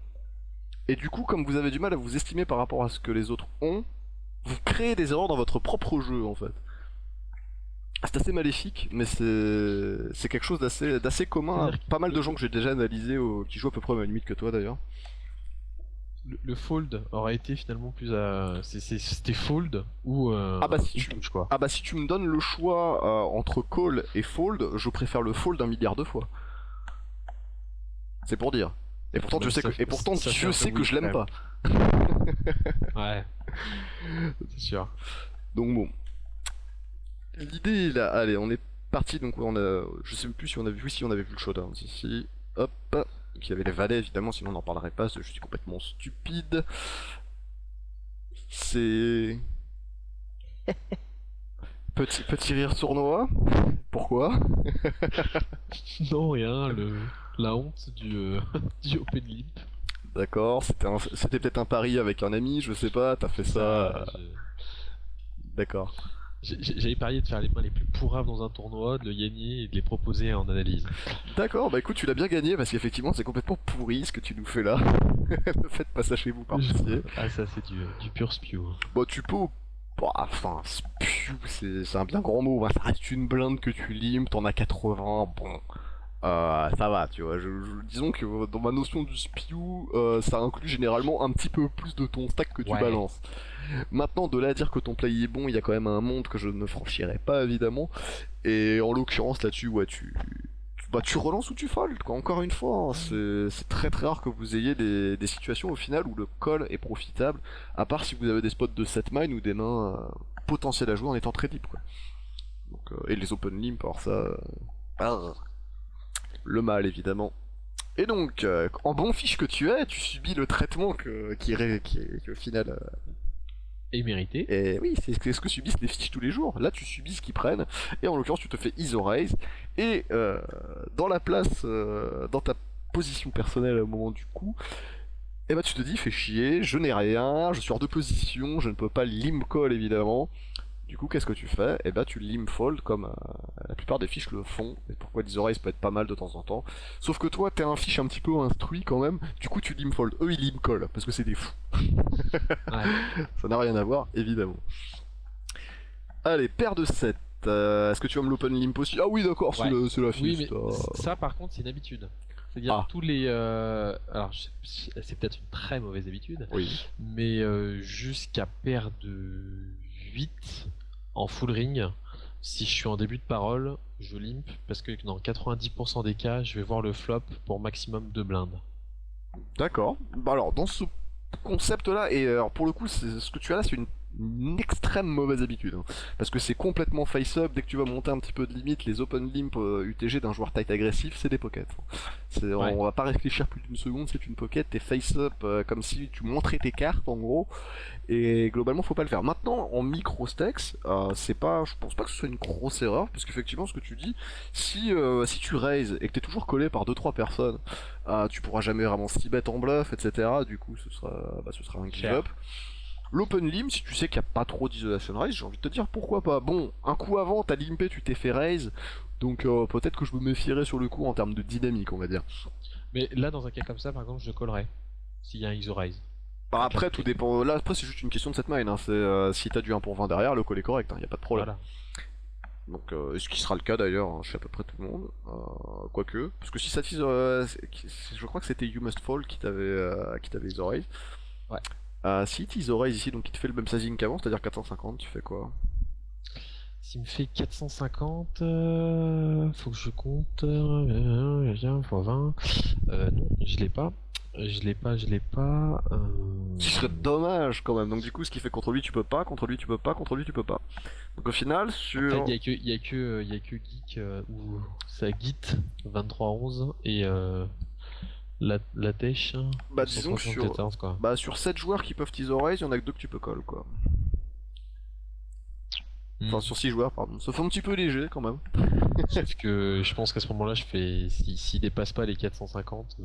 Et du coup, comme vous avez du mal à vous estimer par rapport à ce que les autres ont, vous créez des erreurs dans votre propre jeu en fait. c'est assez maléfique, mais c'est quelque chose d'assez commun à C'est-à-dire pas mal que de gens que j'ai déjà analysé, qui jouent à peu près à la même limite que toi d'ailleurs. le fold aurait été finalement plus à. C'était fold ou Ah bah si une tu, touche, quoi. ah bah si tu me donnes le choix entre call et fold, je préfère le fold 1 milliard de fois. C'est pour dire. Et pourtant, Même ça fait Dieu un peu sait que weak, je quand l'aime même. pas. Ouais, c'est sûr. Donc bon, l'idée là, allez, on est parti. Donc ouais, je sais plus si on avait vu, si on avait vu le showdown. Si, hop, donc il y avait les valets évidemment, sinon on n'en parlerait pas. Je suis complètement stupide. C'est petit rire sournois. Pourquoi? Non, rien, la honte du Open Limp. D'accord, c'était peut-être un pari avec un ami, je sais pas. T'as fait ça. Ça, D'accord. j'avais parié de faire les mains les plus pourraves dans un tournoi, de le gagner et de les proposer en analyse. D'accord, bah écoute, tu l'as bien gagné parce qu'effectivement c'est complètement pourri ce que tu nous fais là. Ne faites pas ça chez vous par pitié. Ah, ça, c'est du pur spew. Bon, tu peux. Bah, enfin, spew, c'est un bien grand mot. Hein. Ça reste une blinde que tu limes, t'en as 80. Bon, ça va, tu vois. Disons que dans ma notion du spew, ça inclut généralement un petit peu plus de ton stack que tu Ouais. balances. Maintenant, de là à dire que ton play est bon, il y a quand même un monde que je ne franchirai pas évidemment. Et en l'occurrence là-dessus, ouais, bah, tu relances ou tu folds, quoi. Encore une fois, hein, c'est très très rare que vous ayez des situations au final où le call est profitable, à part si vous avez des spots de 7 mine ou des mains potentielles à jouer en étant très deep, quoi. Donc, et les open limp, alors ça, brrr, le mal évidemment. Et donc, en bon fiche que tu es, tu subis le traitement qui au final Et mérité. et oui, c'est ce que subissent les fiches tous les jours. Là, tu subis ce qu'ils prennent, et en l'occurrence, tu te fais ISO raise, et dans la place, dans ta position personnelle au moment du coup, et bah tu te dis, fais chier, je n'ai rien, je suis hors de position, je ne peux pas lim call évidemment. Du coup, qu'est-ce que tu fais? Et bah tu lim fold comme la plupart des fiches le font, et pourquoi ISO raise peut être pas mal de temps en temps. Sauf que toi, t'es un fiche un petit peu instruit quand même, du coup tu lim fold, eux ils lim call, parce que c'est des fous. Ouais. Ça n'a rien à voir, évidemment. Allez, paire de 7. Est-ce que tu vas me l'open limp aussi? Ah oui, d'accord, Ouais. c'est la Oui, fiche. mais ça, par contre, c'est une habitude. C'est-à-dire Ah, tous les. Alors, c'est peut-être une très mauvaise habitude, oui. mais jusqu'à paire de 8 en full ring, si je suis en début de parole, je limp parce que dans 90% des cas, je vais voir le flop pour maximum 2 blindes. D'accord. Bah alors, dans ce concept-là, et alors pour le coup, ce que tu as là, c'est une extrême mauvaise habitude. Hein. Parce que c'est complètement face-up. Dès que tu vas monter un petit peu de limite, les open limp UTG d'un joueur tight agressif, c'est des pockets. Ouais. On va pas réfléchir plus d'une seconde, c'est une pocket, t'es face-up comme si tu montrais tes cartes en gros. Et globalement, faut pas le faire. Maintenant, en micro stacks, je pense pas que ce soit une grosse erreur, parce qu'effectivement, ce que tu dis, si tu raises et que t'es toujours collé par deux trois personnes, tu pourras jamais vraiment 6 bet en bluff, etc. Du coup, ce sera un give Cher. up. L'open limp, si tu sais qu'il n'y a pas trop d'isolation raise, j'ai envie de te dire pourquoi pas. Bon, un coup avant, t'as limpé, tu t'es fait raise, donc peut-être que je me méfierais sur le coup en termes de dynamique, on va dire. Mais là, dans un cas comme ça, par exemple, je collerais. S'il y a un ISO raise. Bah Un après, 4 tout clé. dépend. Là, après, c'est juste une question de cette mine. Hein. Si t'as du 1 pour 20 derrière, le call est correct, il n'y a pas de problème. Voilà. Donc, ce qui sera le cas d'ailleurs hein, chez à peu près tout le monde, quoique, parce que si ça tease, je crois que c'était You Must Fall qui t'avait Iso Raise. Ouais. Si tease Raise ici, donc il te fait le même sizing qu'avant, c'est-à-dire 450, tu fais quoi? S'il me fait 450, faut que je compte. Fois 20. Non, je l'ai pas. Je l'ai pas. Ce qui serait dommage quand même. Donc du coup, ce qui fait contre lui tu peux pas, contre lui tu peux pas, contre lui tu peux pas. Donc au final, En fait, sur il y a que Geek où ça Git 2311 et la Tèche bah disons que sur 174 quoi. bah sur 7 joueurs qui peuvent tease Raise, il y en a que 2 que tu peux call quoi. Enfin sur 6 joueurs pardon. Ça fait un petit peu léger quand même. Sauf que je pense qu'à ce moment-là, je fais s'il dépasse pas les 450,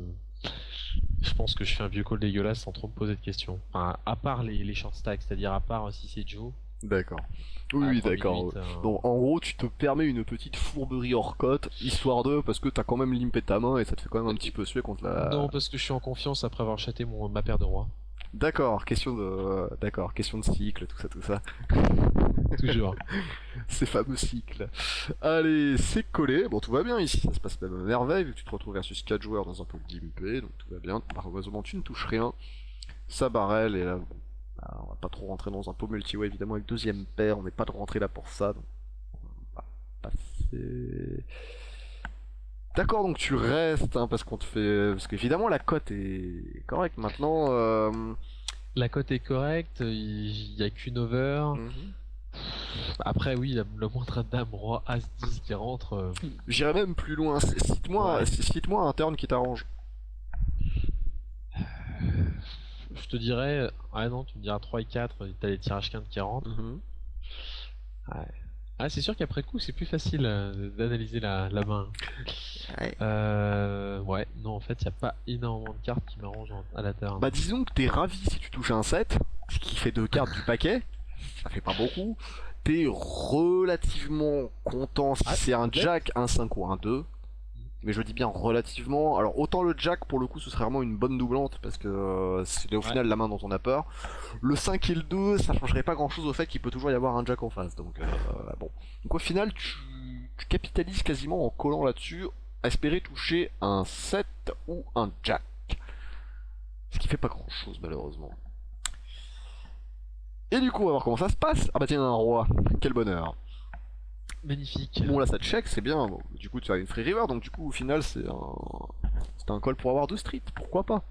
je pense que je fais un vieux call dégueulasse sans trop me poser de questions. Enfin, à part les short stacks, c'est-à-dire à part si c'est Joe. D'accord. Oui, À oui, 3 d'accord. minutes, Donc en gros, tu te permets une petite fourberie hors cote, histoire de, parce que t'as quand même limpé ta main et ça te fait quand même un petit peu suer contre Non, la. parce que je suis en confiance après avoir chaté ma paire de rois. D'accord, question de cycle, tout ça, tout ça. Toujours. Ces fameux cycles. Allez, c'est collé. Bon, tout va bien ici, ça se passe même à merveille, vu que tu te retrouves versus 4 joueurs dans un pôle d'IMP, donc tout va bien. Malheureusement, tu ne touches rien. Ça barrel, et là, bon, bah, on va pas trop rentrer dans un pot multi-way, évidemment, avec deuxième paire, on n'est pas de rentrer là pour ça, donc on va passer... D'accord, donc tu restes, hein, parce qu'on te fait... Parce qu'évidemment, la cote est correcte maintenant. La cote est correcte, il y a qu'une over. Mhm. Après, oui, le moindre dame, roi, as, 10 qui rentre. J'irais même plus loin. Cite-moi Ouais. cite-moi un turn qui t'arrange. Je te dirais. Ah non, tu me diras 3 et 4, t'as les tirages quintes qui rentrent. Mhm. Ouais. Ah, c'est sûr qu'après coup, c'est plus facile d'analyser la main. Ouais. Ouais, non, en fait, il n'y a pas énormément de cartes qui m'arrangent à la turn. Bah disons que t'es ravi si tu touches un 7, ce qui fait 2 cartes du paquet, ça fait pas beaucoup. T'es relativement content si Ah, c'est un peut-être. jack, un 5 ou un 2. Mais je dis bien relativement. Alors autant le jack pour le coup ce serait vraiment une bonne doublante parce que c'est au Ouais. final la main dont on a peur. Le 5 et le 2 ça changerait pas grand chose au fait qu'il peut toujours y avoir un jack en face. Donc bon. Donc au final tu capitalises quasiment en collant là-dessus à espérer toucher un 7 ou un jack. Ce qui fait pas grand chose malheureusement. Et du coup on va voir comment ça se passe. Ah bah tiens un roi, quel bonheur. Magnifique. Bon là ça te check, c'est bien, bon, du coup tu as une free river, donc du coup au final c'est un call pour avoir 2 streets, pourquoi pas.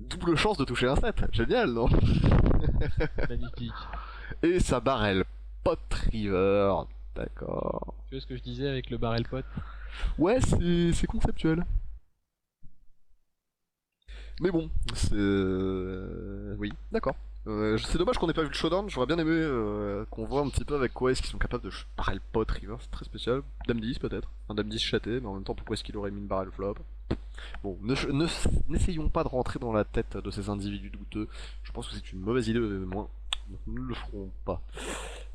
Double chance de toucher un 7, génial non? Magnifique. Et ça barrel, pot river, d'accord. Tu vois ce que je disais avec le barrel pot? Ouais c'est conceptuel. Mais bon, c'est... Oui, d'accord. C'est dommage qu'on ait pas vu le showdown, j'aurais bien aimé qu'on voit un petit peu avec quoi est-ce qu'ils sont capables de barrel pot river, c'est très spécial. Dame 10 peut-être, un Dame 10 châté, mais en même temps pourquoi est-ce qu'il aurait mis une barrel flop? Bon, n'essayons pas de rentrer dans la tête de ces individus douteux, je pense que c'est une mauvaise idée de moins, donc nous ne le ferons pas.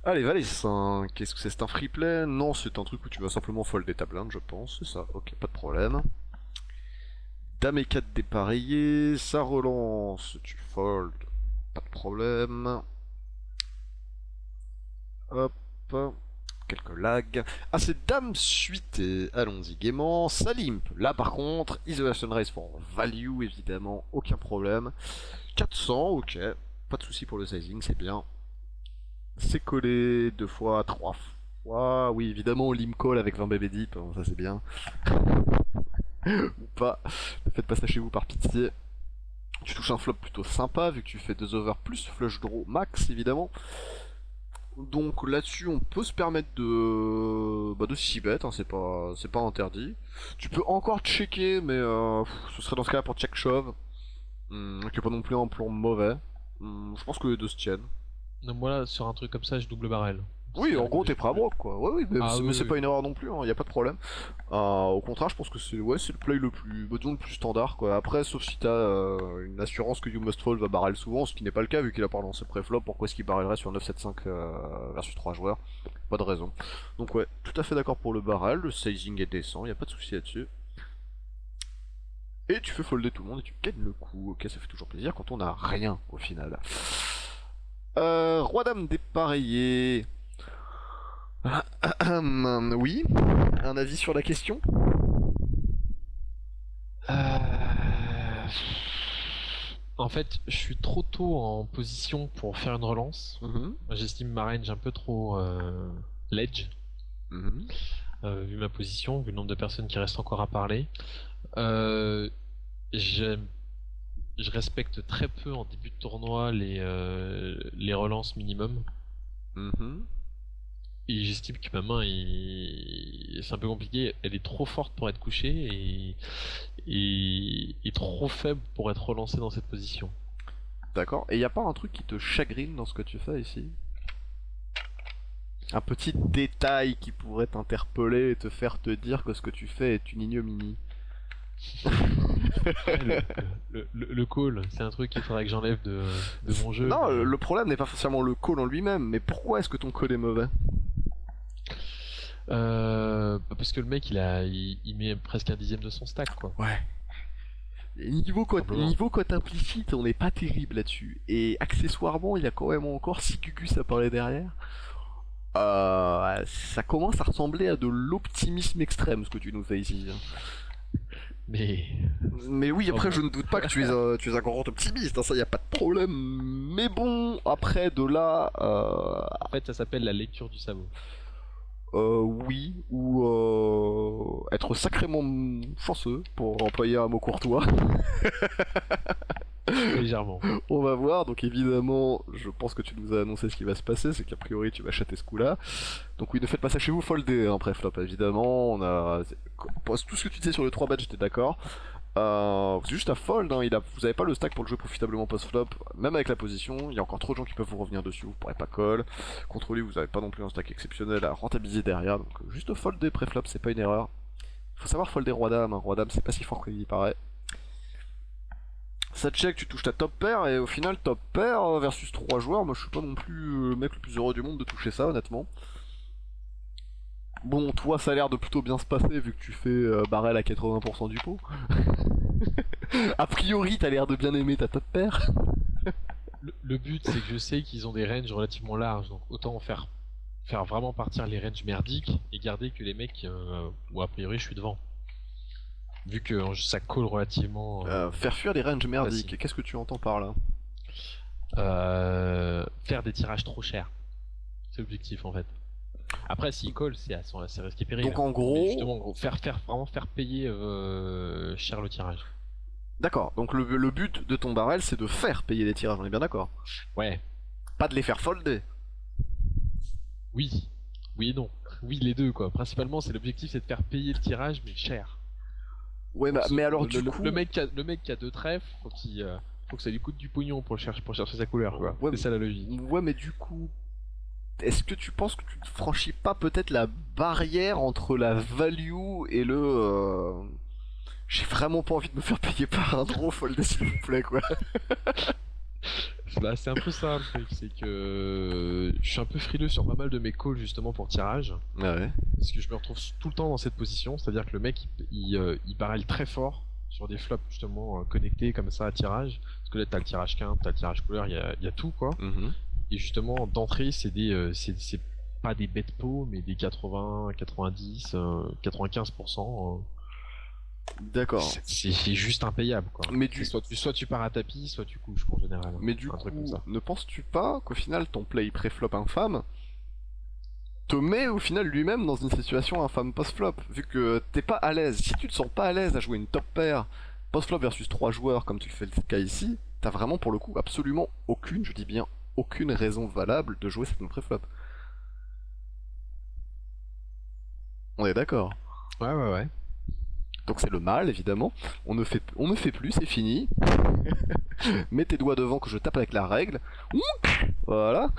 Allez, Valet 5, qu'est-ce que c'est un free play? Non, c'est un truc où tu vas simplement fold des tablettes, je pense, c'est ça, ok, pas de problème. Dame et 4 dépareillés, ça relance, tu fold, pas de problème. Hop, quelques lags. Ah, c'est Dame suitée, allons-y gaiement. Ça limp, là par contre, Isolation Race for value, évidemment, aucun problème. 400, ok, pas de souci pour le sizing, c'est bien. C'est collé 2 fois, 3 fois, oui évidemment, limp call avec 20 bébé deep, hein, ça c'est bien. Ou pas, ne faites pas ça chez vous par pitié. Tu touches un flop plutôt sympa vu que tu fais 2 over plus flush draw max évidemment. Donc là-dessus on peut se permettre de 6 bet, hein, c'est pas interdit. Tu peux encore checker mais ce serait dans ce cas-là pour check shove. Qui est pas non plus un plan mauvais. Je pense que les deux se tiennent. Donc voilà, sur un truc comme ça, je double barrel. Oui, en C'est-à-dire gros que t'es prêt à broke quoi. Ouais, oui, mais Ah oui, c'est oui. pas une erreur non plus, y a pas de problème. Au contraire, je pense que c'est ouais, c'est le play le plus, disons, le plus standard quoi. Après, sauf si t'as une assurance que You Must Fall va barrel souvent, ce qui n'est pas le cas vu qu'il a pas lancé pré-flop. Pourquoi est-ce qu'il barrellerait sur 9-7-5 versus 3 joueurs? Pas de raison. Donc ouais, tout à fait d'accord pour le barrel. Le sizing est décent, y a pas de souci là-dessus. Et tu fais folder tout le monde et tu gagnes le coup. Ok, ça fait toujours plaisir quand on a rien au final. Roi dame dépareillé. Oui, un avis sur la question? Euh, En fait, je suis trop tôt en position pour faire une relance. Mhm, J'estime ma range un peu trop ledge, mhm. vu ma position, vu le nombre de personnes qui restent encore à parler. Euh, j'aime- je respecte très peu en début de tournoi les relances minimum. Mhm. Et j'estime que ma main c'est un peu compliqué, elle est trop forte pour être couchée et trop faible pour être relancée dans cette position. D'accord. Et y a pas un truc qui te chagrine dans ce que tu fais ici? Un petit détail qui pourrait t'interpeller et te faire te dire que ce que tu fais est une ignominie? Ouais, le call, c'est un truc qu'il faudrait que j'enlève de mon jeu. Non, Mais, le problème n'est pas forcément le call en lui-même, mais pourquoi est-ce que ton call est mauvais? parce que le mec il met presque un dixième de son stack quoi. Ouais. Simplement. Niveau cote implicite, on n'est pas terrible là-dessus. Et accessoirement, il y a quand même encore 6 Gugus à parler derrière. Ça commence à ressembler à de l'optimisme extrême ce que tu nous fais ici. Mais Mais oui, oh après, bon. je ne doute pas que tu es un grand optimiste, hein, ça y a pas de problème. Mais bon, après, de là, En fait, ça s'appelle la lecture du sabot. oui, ou être sacrément chanceux, pour employer un mot courtois. Légèrement. On va voir, donc évidemment, je pense que tu nous as annoncé ce qui va se passer, c'est qu'a priori tu vas chatter ce coup-là. Donc oui, ne faites pas ça chez vous, foldez, hein, préflop, évidemment, on a... Pour tout ce que tu disais sur le 3 bet, j'étais d'accord. C'est juste à fold, hein, vous avez pas le stack pour le jouer profitablement post-flop, même avec la position, il y a encore trop de gens qui peuvent vous revenir dessus, vous pourrez pas call. Contre lui, vous avez pas non plus un stack exceptionnel à rentabiliser derrière, donc juste folder préflop, c'est pas une erreur. Faut savoir folder roi-dame, hein. Roi-dame c'est pas si fort qu'il y paraît. Ça check, tu touches ta top pair, et au final, top pair versus 3 joueurs, moi je suis pas non plus le mec le plus heureux du monde de toucher ça, honnêtement. Bon, toi, ça a l'air de plutôt bien se passer vu que tu fais barrel à 80% du pot. A priori, t'as l'air de bien aimer ta top pair. Le but, c'est que je sais qu'ils ont des ranges relativement larges, donc autant faire vraiment partir les ranges merdiques et garder que les mecs où a priori je suis devant. Vu que ça call relativement Faire fuir les ranges merdiques, facile. qu'est-ce que tu entends par là? Faire des tirages trop chers. C'est l'objectif en fait. Après, s'ils call, c'est assez risqué péril. Donc en Mais gros... justement, vraiment faire payer cher le tirage. D'accord, donc le but de ton barrel, c'est de faire payer les tirages, on est bien d'accord? Ouais, Pas de les faire folder. oui. Oui et non. Oui, les deux quoi. Principalement, c'est l'objectif, c'est de faire payer le tirage, mais cher. Ouais, mais alors Le, du le- coup... le mec qui a deux trèfles, faut que ça lui coûte du pognon pour chercher sa couleur, quoi. Ouais, C'est ça la logique. ouais, mais du coup... Est-ce que tu penses que tu ne franchis pas peut-être la barrière entre la value et le... J'ai vraiment pas envie de me faire payer par un draw, folder s'il vous plaît, quoi. Bah, c'est un peu ça le truc, c'est que je suis un peu frileux sur pas mal de mes calls justement pour tirage, Ouais. parce que je me retrouve tout le temps dans cette position, c'est-à-dire que le mec il barrel très fort sur des flops justement connectés comme ça à tirage, parce que là t'as le tirage quinte, t'as le tirage couleur, il y a tout quoi, Mhm. et justement d'entrée c'est pas des bêtes pot mais des 80, 90, 95%. D'accord. C'est juste impayable quoi. Mais C'est du, soit tu pars à tapis, soit tu couches en général. mais du Un truc comme coup, ça. ne penses-tu pas qu'au final ton play pré-flop infâme te met au final lui-même dans une situation infâme post-flop, vu que t'es pas à l'aise. Si tu te sens pas à l'aise à jouer une top pair post-flop versus 3 joueurs comme tu le fais le cas ici, t'as vraiment pour le coup absolument aucune, je dis bien aucune raison valable de jouer cette main pré-flop. On est d'accord. Ouais. Donc c'est le mal évidemment. On ne fait plus, c'est fini. Mets tes doigts devant que je tape avec la règle. Oup, voilà.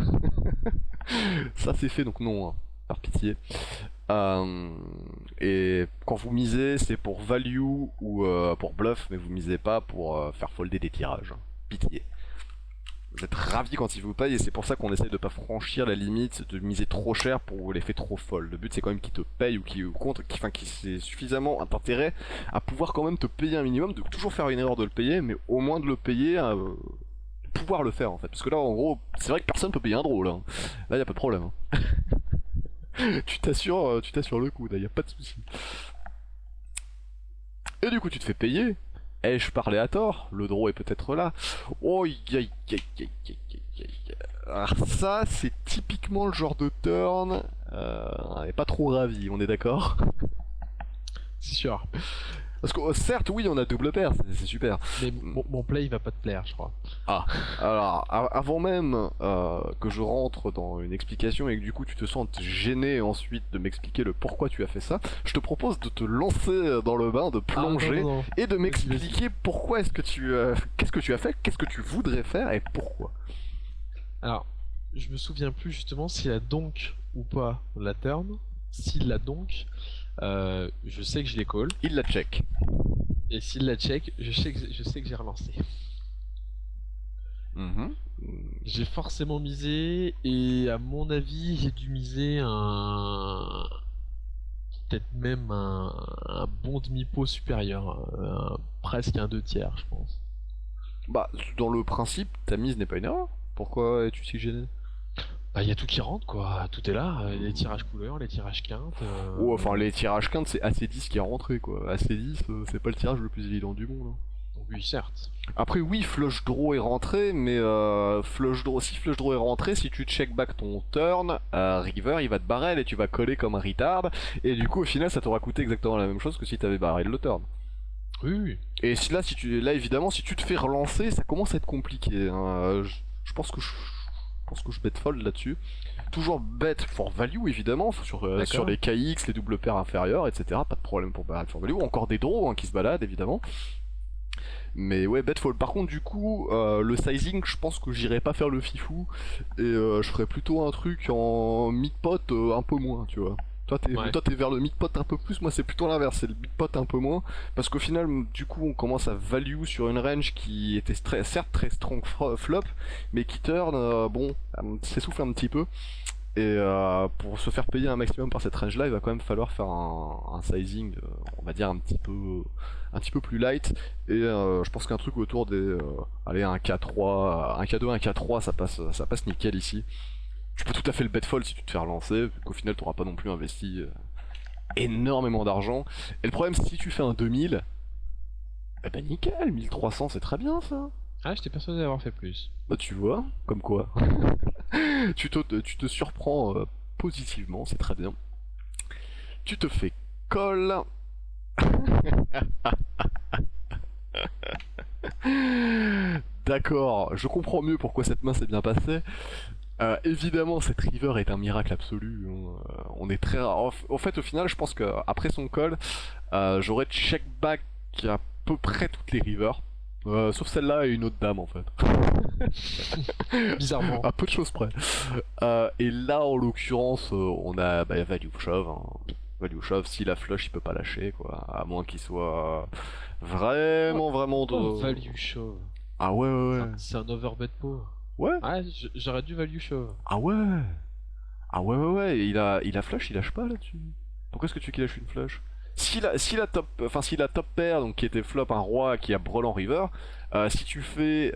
Ça c'est fait donc non, hein, par pitié. Et quand vous misez, c'est pour value ou pour bluff, mais vous misez pas pour faire folder des tirages. Pitié. Vous êtes ravis quand ils vous payent et c'est pour ça qu'on essaye de pas franchir la limite de miser trop cher pour l'effet trop folle. Le but c'est quand même qu'ils te payent ou qu'ils aient suffisamment d'intérêt à pouvoir quand même te payer un minimum, de toujours faire une erreur de le payer, mais au moins de le payer, de pouvoir le faire en fait. Parce que là en gros, c'est vrai que personne peut payer un draw là. Hein. Là y a pas de problème. Hein. Tu t'assures le coup, là y a pas de souci. Et du coup tu te fais payer. Ai-je parlé à tort? Le draw est peut-être là. Oh, alors ça, c'est typiquement le genre de turn. On est pas trop ravi, on est d'accord? C'est sûr. Parce que certes, oui, on a double paire, c'est super. Mais mon play il va pas te plaire, je crois. Ah, alors avant même que je rentre dans une explication et que du coup tu te sentes gêné ensuite de m'expliquer le pourquoi tu as fait ça, je te propose de te lancer dans le bain, de plonger Non. et de Vas-y. m'expliquer pourquoi est-ce que qu'est-ce que tu as fait, qu'est-ce que tu voudrais faire et pourquoi. Alors, je me souviens plus justement s'il a donc ou pas la turn. S'il l'a donc, je sais que je les call. Il la check. Et s'il la check, je sais que j'ai relancé. Mhm. J'ai forcément misé, et à mon avis, j'ai dû miser peut-être même un bon demi-pot supérieur, presque un 2/3, je pense. Bah, dans le principe, ta mise n'est pas une erreur. Pourquoi es-tu si gêné? Bah, il y a tout qui rentre, quoi. Tout est là. Les tirages couleurs, les tirages quintes. Oh, enfin, les tirages quintes, c'est AC10 qui est rentré, quoi. AC10, c'est pas le tirage le plus évident du monde, hein. Oui, certes. Après, oui, flush draw est rentré, mais si flush draw est rentré, si tu check back ton turn, River il va te barrel et tu vas coller comme un retard, et du coup, au final, ça t'aura coûté exactement la même chose que si t'avais barrel le turn. Oui, oui. Et là, évidemment, si tu te fais relancer, ça commence à être compliqué, hein. Je pense que je bet fold là-dessus. Toujours bet for value, évidemment, sur les KX, les doubles paires inférieures, etc. Pas de problème pour barrel for value. Encore des draws hein, qui se baladent, évidemment. Mais ouais, bet fold. Par contre, du coup, le sizing, je pense que j'irai pas faire le fifou. Et je ferai plutôt un truc en mid-pot un peu moins, tu vois. Ouais. Toi, t'es vers le mid-pot un peu plus, moi c'est plutôt l'inverse, c'est le mid-pot un peu moins. Parce qu'au final, du coup, on commence à value sur une range qui était certes très strong flop, mais qui turn, bon, s'essouffle un petit peu. Et pour se faire payer un maximum par cette range là, il va quand même falloir faire un sizing, on va dire un petit peu plus light. Et je pense qu'un truc autour des, allez, un K3, un K2, un K3, ça passe nickel ici. Tu peux tout à fait le bet fold si tu te fais relancer, vu qu'au final t'auras pas non plus investi énormément d'argent. Et le problème, si tu fais un 2000, eh ben nickel, 1300 c'est très bien ça. Ah, j'étais persuadé d'avoir fait plus. Bah tu vois, comme quoi. Tu te surprends positivement, c'est très bien. Tu te fais call. D'accord, je comprends mieux pourquoi cette main s'est bien passée. Évidemment, cette river est un miracle absolu, hein. On est très rare. En fait, au final, je pense que après son call, j'aurais check back à peu près toutes les rivers. Sauf celle-là et une autre dame en fait. Bizarrement. À peu de choses près. Et là, en l'occurrence, on a value shove, hein. Value shove, si la flush il peut pas lâcher quoi, à moins qu'il soit vraiment Oh, de. value shove. Ah ouais ouais ouais. C'est un overbet pot. Ouais. Ah, j'aurais dû value shove. Ah ouais. Ah ouais ouais ouais. Et il a flush, il lâche pas là-dessus. Pourquoi est-ce que tu veux qu'il lâche une flush? Si la top pair, donc qui était flop un roi qui a brelan river, si tu fais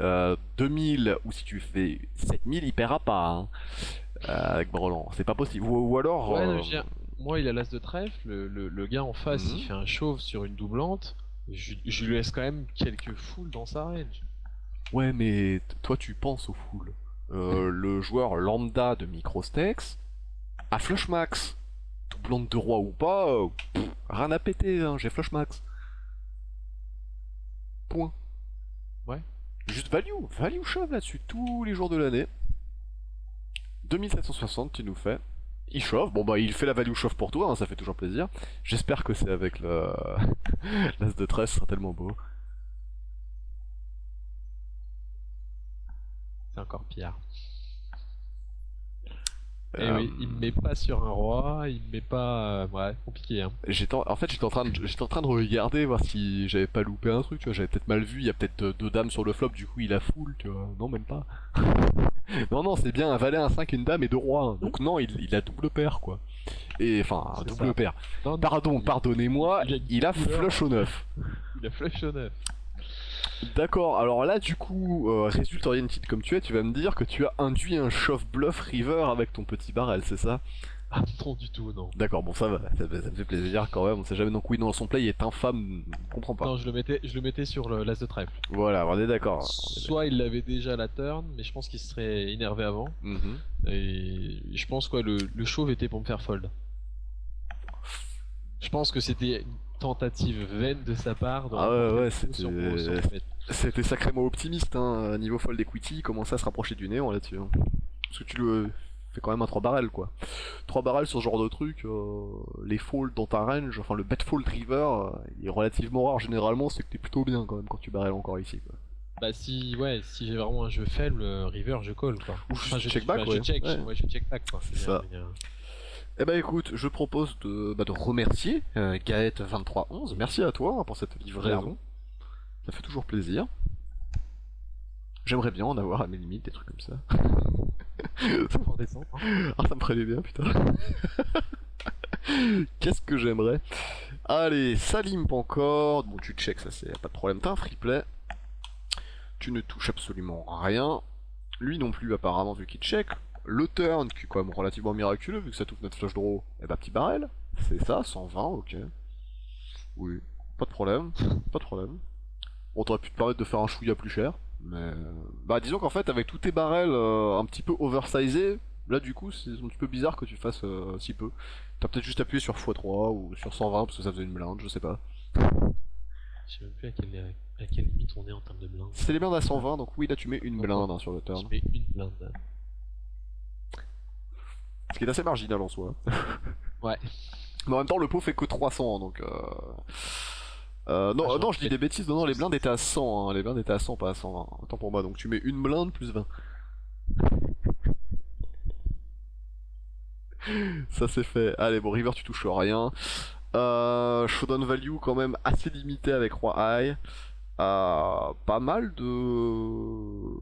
2000 ou si tu fais 7000, il paiera pas hein, avec brelan. C'est pas possible. Ou alors. Ouais, non, je veux dire, moi, il a l'as de trèfle. Le gars en face, Mhm. il fait un chauve sur une doublante. Je lui laisse quand même quelques foules dans sa range. Ouais, mais toi tu penses au full. Le joueur lambda de Microstex a flush max. Doublante de roi ou pas, rien à péter, hein, j'ai flush max. Point. Ouais. Juste value shove là-dessus tous les jours de l'année. 2760 tu nous fais. Il chauffe, bon bah il fait la value shove pour toi, hein, ça fait toujours plaisir. J'espère que c'est avec le l'as de 13, ce sera tellement beau. C'est encore pire. Et oui, il me met pas sur un roi, il me met pas. Ouais, compliqué, hein. En fait j'étais en train de regarder voir si j'avais pas loupé un truc, tu vois, j'avais peut-être mal vu, il y a peut-être deux dames sur le flop, du coup il a full, tu vois. Non même pas. Non c'est bien un valet, un 5, une dame et deux rois, hein. Donc non il a double paire quoi. Et enfin C'est double ça. paire. Non, Pardon, il- pardonnez-moi, il a couleur. flush au 9. Il a flush au 9. D'accord, alors là du coup, result oriented comme tu es, tu vas me dire que tu as induit un shove bluff river avec ton petit barrel, c'est ça? Ah non, du tout, non. D'accord, bon ça va, ça me fait plaisir quand même, on sait jamais, donc oui, non, son play est infâme, on comprend pas. Non, je le mettais sur l'as de trèfle. Voilà, on est d'accord. Soit il l'avait déjà à la turn, mais je pense qu'il se serait énervé avant. Mhm. Et je pense quoi, le chauve était pour me faire fold. Je pense que c'était une tentative vaine de sa part de Ah ouais, remporter ouais, le coup sur mon en fait. c'était sacrément optimiste, hein, niveau fold equity, il commençait à se rapprocher du néant là-dessus. Hein. Parce que tu le fais quand même un 3 barrels quoi. 3 barrels sur ce genre de truc, les folds dans ta range, enfin le bet fold river, il est relativement rare généralement, c'est que t'es plutôt bien quand même quand tu barrels encore ici quoi. Bah si j'ai vraiment un jeu faible, river je call quoi. Ou juste Enfin, check back, je ouais. check, Ouais. ouais, je check back quoi. C'est ça. Eh ben écoute, je propose de remercier Gaët2311, merci à toi hein, pour cette livraison, ça fait toujours plaisir. J'aimerais bien en avoir à mes limites, des trucs comme ça. Pour descendre, hein. Ah ça me ferait du bien putain. Qu'est-ce que j'aimerais. Allez, ça limpe encore, bon tu check ça c'est pas de problème, t'as un free play. Tu ne touches absolument rien. Lui non plus apparemment vu qu'il check. Le turn, qui est quand même relativement miraculeux vu que ça touche notre flush draw, et bah petit barrel, c'est ça, 120, ok. Oui, pas de problème, pas de problème. On t'aurait pu te permettre de faire un chouïa plus cher, mais... Bah disons qu'en fait avec tous tes barrels un petit peu oversizés, là du coup c'est un petit peu bizarre que tu fasses si peu. T'as peut-être juste appuyé sur x3 ou sur 120 parce que ça faisait une blinde, je sais pas. Je sais même plus à quelle limite on est en termes de blinde. C'est les blindes à 120, donc oui là tu mets une Donc, blinde sur le Je turn. mets une blinde. Ce qui est assez marginal en soi. Ouais. Mais en même temps le pot fait que 300 donc non, Ah, non, je dis des bêtises, non, non, les blindes étaient à 100, hein. Les blindes étaient à 100, pas à 120. Autant pour moi, donc tu mets une blinde plus 20. Ça c'est fait. Allez, bon, River, tu touches rien. Showdown value quand même assez limité avec Roi High. Pas mal de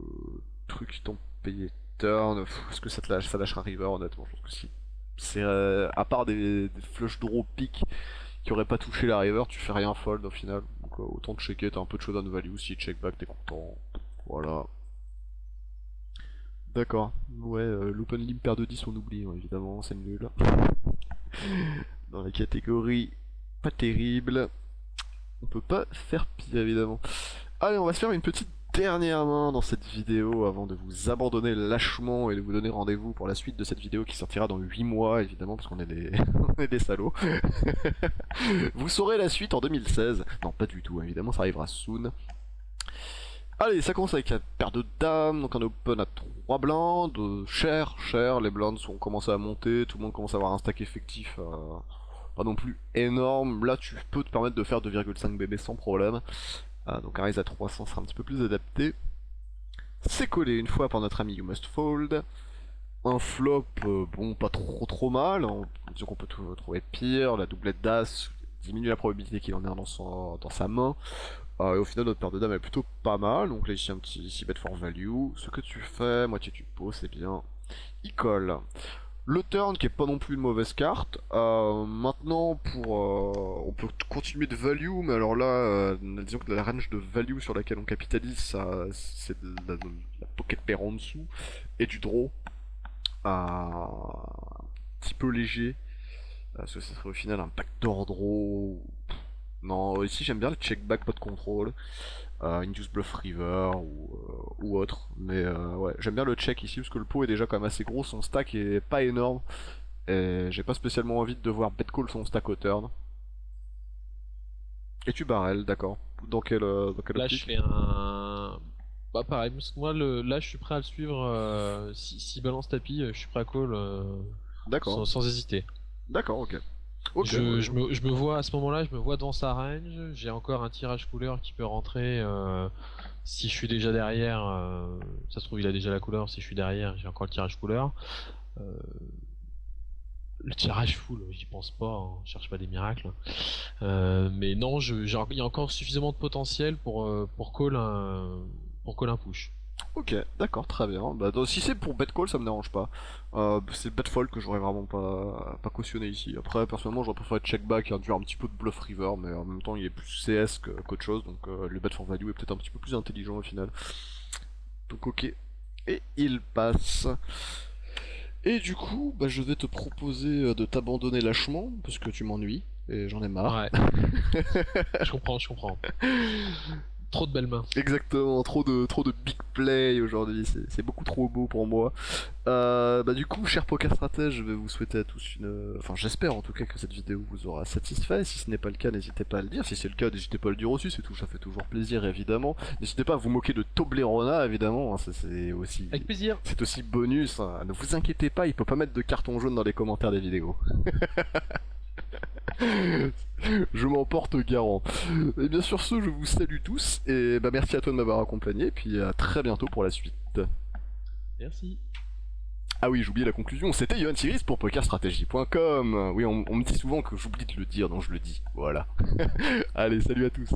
trucs qui t'ont payé turn. Est-ce que ça lâchera River, honnêtement? Je pense que si. C'est à part des flush draw pick qui auraient pas touché la river, tu fais rien fold au final. Donc autant te checker, t'as un peu de showdown value, si check back t'es content. Voilà. D'accord. Ouais, l'open limp paire de 10 on oublie, hein, évidemment, c'est nul. Dans la catégorie pas terrible. On peut pas faire pire évidemment. Allez, on va se faire une petite dernière main dans cette vidéo avant de vous abandonner lâchement et de vous donner rendez-vous pour la suite de cette vidéo qui sortira dans 8 mois évidemment parce qu'on est des on est des salauds. Vous saurez la suite en 2016. Non, pas du tout, évidemment ça arrivera soon. Allez, ça commence avec la paire de dames, donc un open à 3 blindes, cher, les blindes sont commencé à monter, tout le monde commence à avoir un stack effectif pas non plus énorme. Là tu peux te permettre de faire 2,5 bébés sans problème. Donc un raise à 300 sera un petit peu plus adapté. C'est collé une fois par notre ami You Must Fold. Un flop, bon, pas trop mal. Disons qu'on peut trouver pire. La doublette d'As diminue la probabilité qu'il en ait un dans sa main. Et au final, notre paire de dames est plutôt pas mal. Donc là, ici, un petit ici bet for value. Ce que tu fais, moitié tu poses, c'est bien. Il colle. Le turn qui est pas non plus une mauvaise carte. Maintenant on peut continuer de value, mais alors là, disons que la range de value sur laquelle on capitalise, c'est de la pocket pair en dessous et du draw un petit peu léger. Parce que ça serait au final un backdoor draw. Non, ici j'aime bien le check back pot de contrôle. Induce Bluff River ou autre. Mais ouais, j'aime bien le check ici parce que le pot est déjà quand même assez gros, son stack est pas énorme. Et j'ai pas spécialement envie de devoir bet call son stack au turn. Et tu barrel, d'accord. Dans quelle Là, optique? je fais un. Bah, pareil, parce que moi, là, je suis prêt à le suivre. Si balance tapis, je suis prêt à call D'accord, sans hésiter. d'accord, ok. Ok, Je me vois à ce moment-là, je me vois dans sa range. J'ai encore un tirage couleur qui peut rentrer si je suis déjà derrière. Ça se trouve, il a déjà la couleur. Si je suis derrière, j'ai encore le tirage couleur. Le tirage full, j'y pense pas, hein, je cherche pas des miracles. Mais non, il y a encore suffisamment de potentiel pour call un push. ok, d'accord, très bien. Bah, si c'est pour bet call, ça me dérange pas. C'est bet fold que j'aurais vraiment pas cautionné ici. Après, personnellement, j'aurais préféré check back et induire un petit peu de bluff river, mais en même temps, il est plus CS qu'autre chose, donc le bet for value est peut-être un petit peu plus intelligent au final. Donc ok. Et il passe. Et du coup, bah, je vais te proposer de t'abandonner lâchement, parce que tu m'ennuies, et j'en ai marre. Ouais, je comprends, je comprends. Trop de belles mains. Exactement, trop de big play aujourd'hui, c'est beaucoup trop beau pour moi. Bah du coup, cher poker stratège, je vais vous souhaiter à tous une... Enfin, j'espère en tout cas que cette vidéo vous aura satisfait. Si ce n'est pas le cas, n'hésitez pas à le dire. Si c'est le cas, n'hésitez pas à le dire aussi, ça fait toujours plaisir évidemment. N'hésitez pas à vous moquer de Toblerone évidemment, hein, c'est aussi... Avec plaisir. C'est aussi bonus, hein. Ne vous inquiétez pas, il peut pas mettre de carton jaune dans les commentaires des vidéos. Je m'en porte garant. Et bien sur ce, je vous salue tous, et bah merci à toi de m'avoir accompagné, et puis à très bientôt pour la suite. Merci. Ah oui, j'oubliais la conclusion, c'était Yohan Siris pour pokerstrategy.com. Oui, on me dit souvent que j'oublie de le dire, donc je le dis, voilà. Allez, salut à tous.